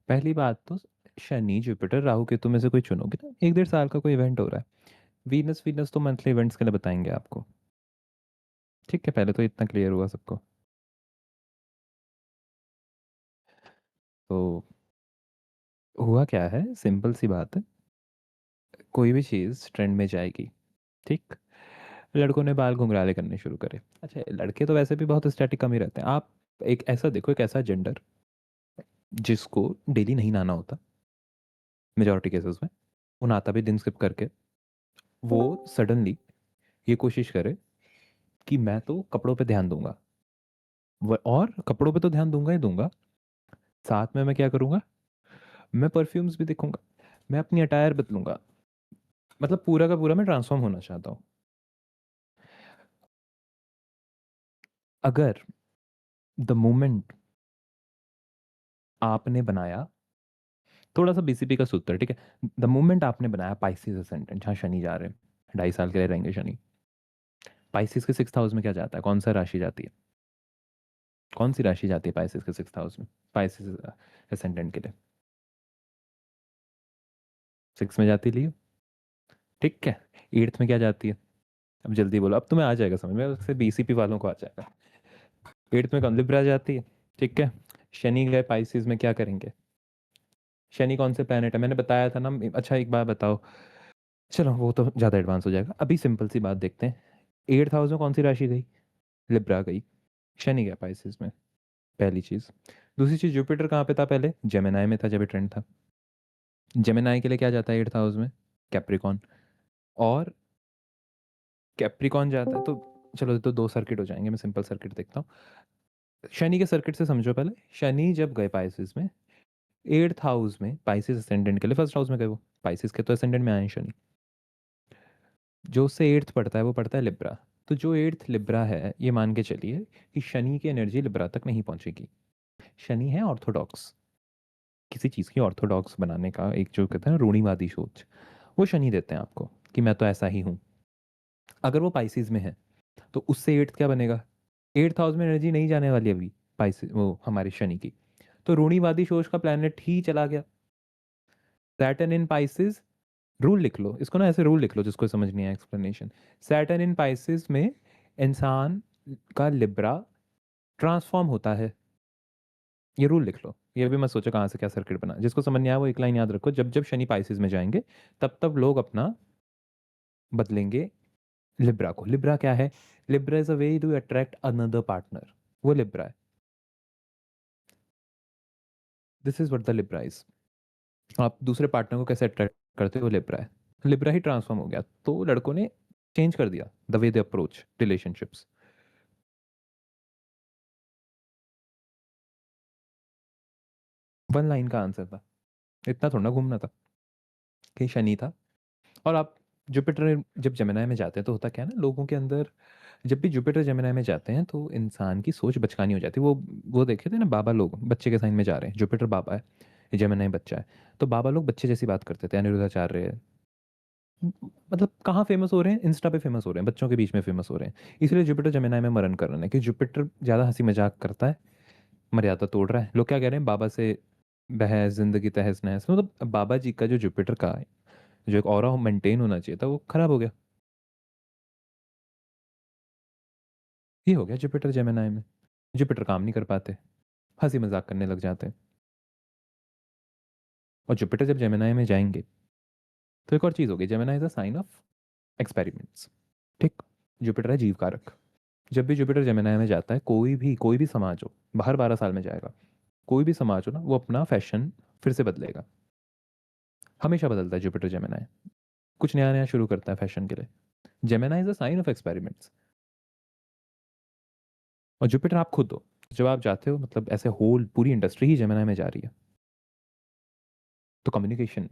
पहली बात तो, शनि, जुपिटर, राहु केतु में से कोई चुनोगे ना, 1 डेढ़ साल का कोई इवेंट हो रहा है। वीनस, वीनस तो मंथली इवेंट्स के लिए बताएंगे आपको, ठीक है, पहले तो इतना क्लियर हुआ सबको। तो हुआ क्या है, सिंपल सी बात है, कोई भी चीज़ ट्रेंड में जाएगी, ठीक। लड़कों ने बाल घुंघराले करने शुरू करे। अच्छा, लड़के तो वैसे भी बहुत स्टैटिक कम ही रहते हैं। आप एक ऐसा देखो, एक ऐसा जेंडर जिसको डेली नहीं नहाना होता, मेजोरिटी केसेस में, वो नहाता भी दिन स्किप करके, वो सडनली ये कोशिश करे कि मैं तो कपड़ों पे ध्यान दूंगा, और कपड़ों पे तो ध्यान दूंगा ही दूंगा, साथ में मैं क्या करूंगा, मैं परफ्यूम्स भी देखूंगा, मैं अपनी अटायर बदलूंगा, मतलब पूरा का पूरा मैं ट्रांसफॉर्म होना चाहता हूँ। अगर द मोमेंट आपने बनाया, थोड़ा सा बीसीपी का सूत्र, ठीक है, द मोमेंट आपने बनाया पाइसिस असेंडेंट, जहाँ शनि जा रहे हैं, 2.5 साल के लिए रहेंगे शनि। पाइसिस के 6th हाउस में क्या जाता है, कौन सा राशि जाती है, कौन सी राशि जाती है पाइसिस के 6th हाउस में, पाइसिस असेंडेंट के लिए? 6 में जाती लियो, ठीक है। 8th में क्या जाती है? अब जल्दी बोलो, अब तुम्हें आ जाएगा समझ में, उससे बीसीपी वालों को आ जाएगा। 8th में कौन, लिब्रा जाती है, ठीक है। शनि गए पाइसिस में, क्या करेंगे? शनि कौन से प्लेनेट है, मैंने बताया था ना। अच्छा, एक बात बताओ, चलो वो तो ज़्यादा एडवांस हो जाएगा। अभी सिंपल सी बात देखते हैं। 8th हाउस में कौन सी राशि गई? लिब्रा गई। शनि गया पाइसेस में, पहली चीज़। दूसरी चीज़, जुपिटर कहाँ पे था पहले? जेमिनाई में था जब ये ट्रेंड था। जेमिनाई के लिए क्या जाता है 8th हाउस में? कैप्रिकॉन। और कैप्रिकॉन जाता है तो चलो, ये तो 2 सर्किट हो जाएँगे, मैं सिंपल सर्किट देखता हूँ। शनि के सर्किट से समझो पहले। शनि जब गए पाइसेस में, 8th हाउस में पाइसेस असेंडेंट के लिए, फर्स्ट हाउस में गए वो, पाइसेस के तो असेंडेंट में आए हैं शनि। जो उससे 8th पड़ता है वो पड़ता है लिब्रा। तो जो 8th लिब्रा है, ये मान के चलिए कि शनि की एनर्जी लिब्रा तक नहीं पहुंचेगी। शनि है ऑर्थोडॉक्स, किसी चीज़ की ऑर्थोडॉक्स बनाने का एक जो कहते हैं ना रूढ़िवादी सोच, वो शनि देते हैं आपको कि मैं तो ऐसा ही हूँ। अगर वो पाइसेस में है तो उससे 8th क्या बनेगा? 8th हाउस में एनर्जी नहीं जाने वाली अभी, पाइसेस वो हमारे शनि की। तो रूढ़िवादी सोच का प्लैनेट ही चला गया। सैटर्न इन पाइसेस, रूल लिख लो इसको ना, ऐसे रूल लिख लो जिसको समझ नहीं आया एक्सप्लेनेशन। सैटर्न इन पाइसेस में इंसान का लिब्रा ट्रांसफॉर्म होता है। ये रूल लिख लो, ये भी मत सोचो कहाँ से क्या सर्किट बना। जिसको समझ नहीं आया वो एक लाइन याद रखो, जब जब शनि पाइसेस में जाएंगे तब तब लोग अपना बदलेंगे लिब्रा को। लिब्रा क्या है? Libra is a way to attract another partner, वो लिब्रा है। This is what the Libra is. आप दूसरे पार्टनर को कैसे अट्रैक्ट करते हो? लिब्रा है। लिब्रा ही ट्रांसफॉर्म हो गया, तो लड़कों ने चेंज कर दिया the way they approach relationships. One line का आंसर था, इतना थोड़ा ना घूमना था। कि शनि था। और आप जुपिटर जब जेमिनी में जाते हैं तो होता क्या है ना, लोगों के अंदर जब भी जुपिटर जेमिनी में जाते हैं तो इंसान की सोच बचकानी हो जाती है। वो देखे थे ना, बाबा लोग बच्चे के साइन में जा रहे हैं, जुपिटर बाबा है, जेमिनी बच्चा है। तो बाबा लोग बच्चे जैसी बात करते थे, अनिरुद्धाचार्य। मतलब कहाँ फेमस हो रहे हैं? इंस्टा पे फेमस हो रहे हैं, बच्चों के बीच में फेमस हो रहे हैं। इसलिए जुपिटर जेमिनी में मरण कर रहे हैं कि जुपिटर ज़्यादा हंसी मजाक करता है, मर्यादा तोड़ रहा है। लोग क्या कह रहे हैं? बाबा से बहस, जिंदगी तहस नहस। मतलब बाबा जी का जो जुपिटर का जो एक ऑरा मेंटेन होना चाहिए था, वो खराब हो गया। ये हो गया जुपिटर जेमिनी में। जुपिटर काम नहीं कर पाते, हंसी मजाक करने लग जाते हैं। और जुपिटर जब जेमिनी में जाएंगे तो एक और चीज होगी, Gemini is a sign of experiments. ठीक। जुपिटर है जीव कारक। जब भी जुपिटर जेमिनी में जाता है, कोई भी समाज हो, हर 12 साल में जाएगा, कोई भी समाज हो ना, वो अपना फैशन फिर से बदलेगा। हमेशा बदलता है जुपिटर जेमिनी, कुछ नया नया शुरू करता है फैशन के लिए। Gemini is a sign of experiments. और जुपिटर आप खुद हो, जब आप जाते हो, मतलब ऐसे होल पूरी इंडस्ट्री ही जेमिनी में जा रही है। तो कम्युनिकेशन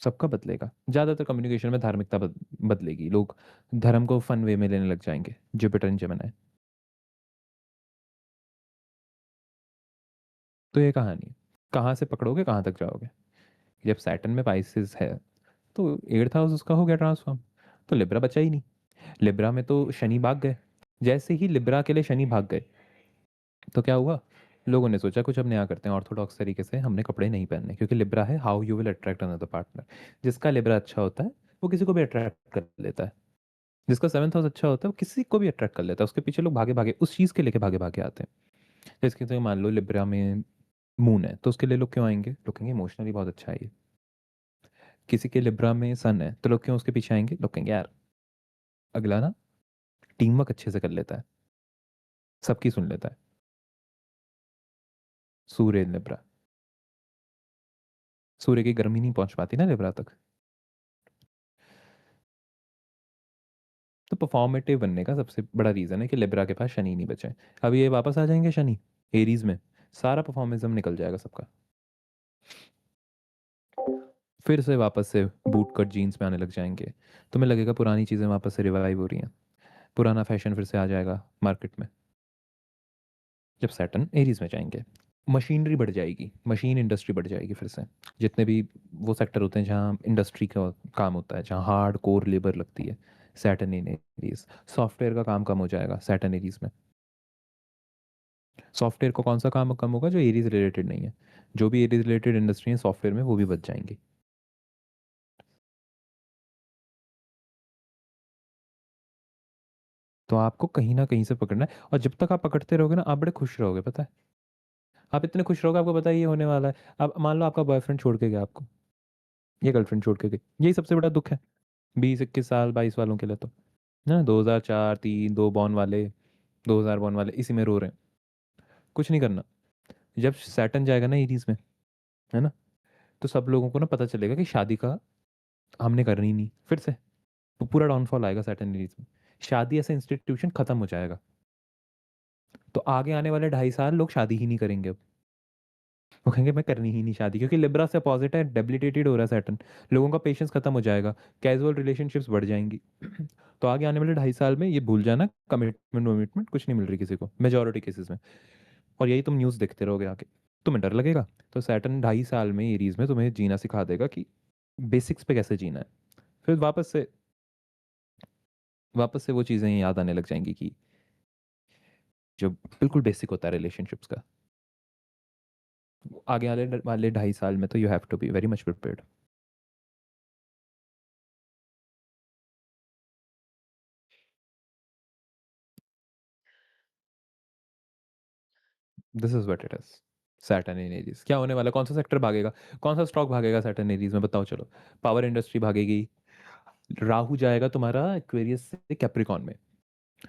सबका बदलेगा। ज़्यादातर कम्युनिकेशन में धार्मिकता बदलेगी। लोग धर्म को फन वे में लेने लग जाएंगे, जुपिटर इन जेमिनी। तो ये कहानी है। कहाँ से पकड़ोगे कहाँ तक जाओगे? जब सैटर्न में पाइसेस है तो 8th हाउस उसका हो गया ट्रांसफॉर्म, तो लिब्रा बचा ही नहीं। लिब्रा में तो शनि भाग गए। जैसे ही लिब्रा के लिए शनि भाग गए तो क्या हुआ? लोगों ने सोचा कुछ अब नया करते हैं, ऑर्थोडॉक्स तरीके से हमने कपड़े नहीं पहनने, क्योंकि लिब्रा है how you will attract another partner. जिसका लिब्रा अच्छा होता है वो किसी को भी अट्रैक्ट कर लेता है। जिसका 7th हाउस अच्छा होता है वो किसी को भी अट्रैक्ट कर लेता है। उसके पीछे लोग भागे भागे उस चीज़ के लेके भागे भागे आते हैं। जैसे कि तो मान लो लिब्रा में मून है तो उसके लिए लोग क्यों आएंगे? लोग कहेंगे इमोशनली बहुत अच्छा है ये। किसी के लिब्रा में सन है तो लोग क्यों उसके पीछे आएंगे? लोग कहेंगे यार अगला ना टीम वर्क अच्छे से कर लेता है, सबकी सुन लेता है। सूर्य लिब्रा, सूर्य की गर्मी नहीं पहुंच पाती ना लिब्रा तक। तो परफॉर्मेटिव बनने का सबसे बड़ा रीजन है कि लिब्रा के पास शनि नहीं बचे। अब ये वापस आ जाएंगे शनि एरीज में, सारा परफॉर्मेंस निकल जाएगा सबका। फिर से वापस से बूट कट जीन्स में आने लग जाएंगे। तुम्हें लगेगा पुरानी चीज़ें वापस से रिवाइव हो रही हैं, पुराना फैशन फिर से आ जाएगा मार्केट में। जब सैटर्न एरीज में जाएंगे, मशीनरी बढ़ जाएगी, मशीन इंडस्ट्री बढ़ जाएगी फिर से। जितने भी वो सेक्टर होते हैं जहाँ इंडस्ट्री का काम होता है, जहाँ हार्ड कोर लेबर लगती है, सैटर्न इन एरीज। सॉफ्टवेयर का काम कम हो जाएगा सैटर्न एरीज में। सॉफ्टवेयर को कौन सा काम कम होगा? जो एरीज रिलेटेड नहीं है। जो भी एरीज रिलेटेड इंडस्ट्री है सॉफ्टवेयर में, वो भी बच जाएंगी। तो आपको कहीं ना कहीं से पकड़ना है, और जब तक आप पकड़ते रहोगे ना, आप बड़े खुश रहोगे, पता है। आप इतने खुश रहोगे, आपको पता है ये होने वाला है। अब मान लो आपका बॉयफ्रेंड छोड़ के गया आपको, ये गर्लफ्रेंड छोड़ के गई, यही सबसे बड़ा दुख है। 20-21 साल 22 वालों के लिए तो ना 2004 3 2 बॉर्न वाले 2000 बॉर्न वाले इसी में रो रहे हैं। कुछ नहीं करना। जब सैटर्न जाएगा ना एरीज में, है ना, तो सब लोगों को ना पता चलेगा कि शादी का हमने करनी नहीं फिर से। तो पूरा डाउनफॉल आएगा सैटर्न एरीज में। शादी ऐसा इंस्टीट्यूशन खत्म हो जाएगा। तो आगे आने वाले 2.5 साल लोग शादी ही नहीं करेंगे अब। वो कहेंगे मैं करनी ही नहीं शादी, क्योंकि लिब्रा से अपोजिट है, डेबिलिटेटेड हो रहा है सैटर्न। लोगों का पेशेंस खत्म हो जाएगा, कैजुअल रिलेशनशिप्स बढ़ जाएंगी। तो आगे आने वाले 2.5 साल में ये भूल जाना, कमिटमेंट वमिटमेंट कुछ नहीं मिल रही किसी को मेजोरिटी केसेस में। और यही तुम न्यूज़ देखते रहोगे आगे, तुम्हें डर लगेगा। तो सैटर्न 2.5 साल में एरीज में तुम्हें जीना सिखा देगा कि बेसिक्स पे कैसे जीना है। फिर वापस से वो चीज़ें याद आने लग जाएंगी कि जो बिल्कुल बेसिक होता है रिलेशनशिप्स का। आगे आने वाले 2.5 साल में तो you have to be very much prepared. This is what it is. Saturn in Aries क्या होने वाला, कौन सा सेक्टर भागेगा, कौन सा स्टॉक भागेगा सैटर्न एरीज में, बताओ चलो। Power industry भागेगी। राहु जाएगा तुम्हारा एक्वेरियस से कैप्रिकॉन में।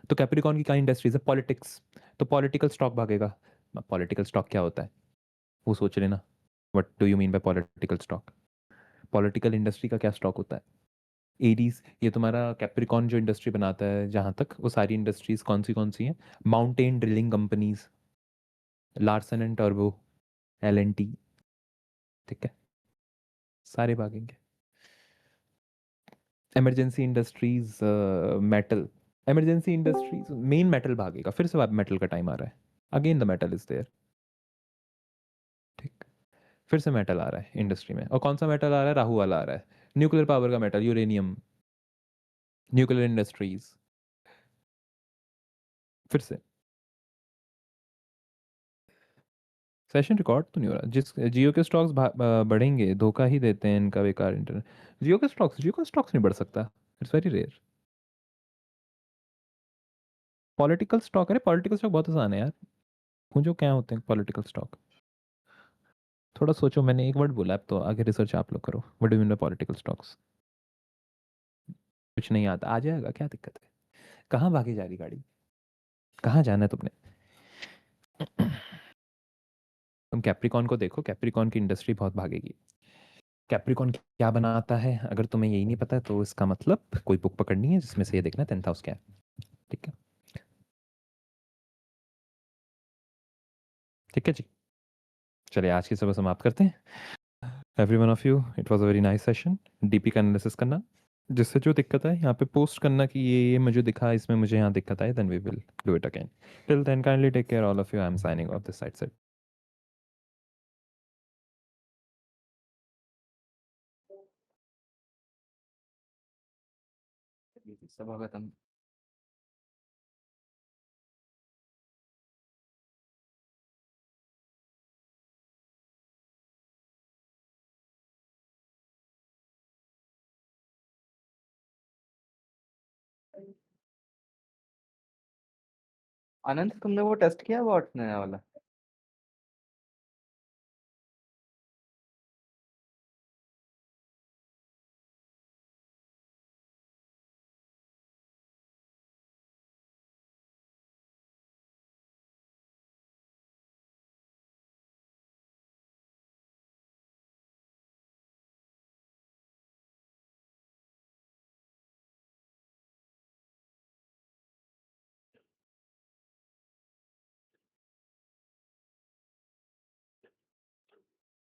तो कैप्रिकॉन की क्या इंडस्ट्रीज है, पॉलिटिक्स। तो पॉलिटिकल स्टॉक भागेगा। पॉलिटिकल स्टॉक क्या होता है वो सोच लेना। What do you mean by political stock. Political industry का क्या स्टॉक होता है। एडीज ये तुम्हारा कैप्रिकॉन जो इंडस्ट्री बनाता है, जहां तक वो सारी इंडस्ट्रीज कौन सी हैं। Mountain drilling companies, Larsen and टर्बो, L&T। ठीक है, सारे भागेंगे। Emergency industries, metal. Emergency industries मेन मेटल भागेगा, फिर से मेटल का टाइम आ रहा है। Again the metal is there. ठीक, फिर से मेटल आ रहा है इंडस्ट्री में। और कौन सा मेटल आ रहा है, राहु वाला आ रहा है। न्यूक्लियर पावर का मेटल, यूरेनियम, न्यूक्लियर इंडस्ट्रीज। फिर से सेशन रिकॉर्ड तो नहीं हो रहा। जिस जियो के स्टॉक्स बढ़ेंगे, धोखा ही देते हैं इनका बेकार इंटरनेट। जियो का स्टॉक्स नहीं बढ़ सकता, it's very rare. Political stock, अरे पॉलिटिकल स्टॉक बहुत आसान है यार। पूछो क्या होते हैं पॉलिटिकल स्टॉक। थोड़ा सोचो, मैंने एक वर्ड बोला, अब तो आगे रिसर्च आप लोग करो। What do you mean by political stocks. कुछ नहीं आता, आ जाएगा, क्या दिक्कत है। कहाँ भागी जा रही गाड़ी, कहाँ जाना है तुमने। तुम कैप्रिकॉन को देखो, कैप्रिकॉन की इंडस्ट्री बहुत भागेगी। कैप्रिकॉन क्या बनाता है, अगर तुम्हें यही नहीं पता तो इसका मतलब कोई बुक पकड़नी है जिसमें से ये देखना 10th हाउस क्या है। ठीक है, ठीक है जी। चलिए आज की सुबह समाप्त करते हैं। Every one of you, it was a very nice session. DP का एनालिसिस करना, जिससे जो दिक्कत है यहाँ पे पोस्ट करना कि ये मुझे दिखा, इसमें मुझे यहाँ दिक्कत आई, then we will do it again. Till then kindly take care all of you. I am signing off this side से। स्वागतम।
अनंत, तुमने वो टेस्ट किया वॉट नया वाला?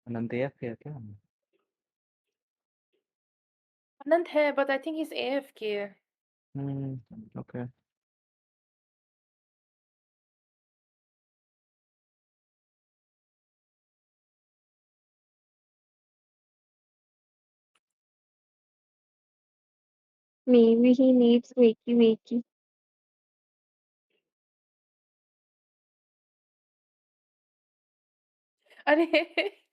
अनंत AF है क्या?
अनंत है, but I think he's AFK.
Okay.
Maybe he needs wakey wakey.
अरे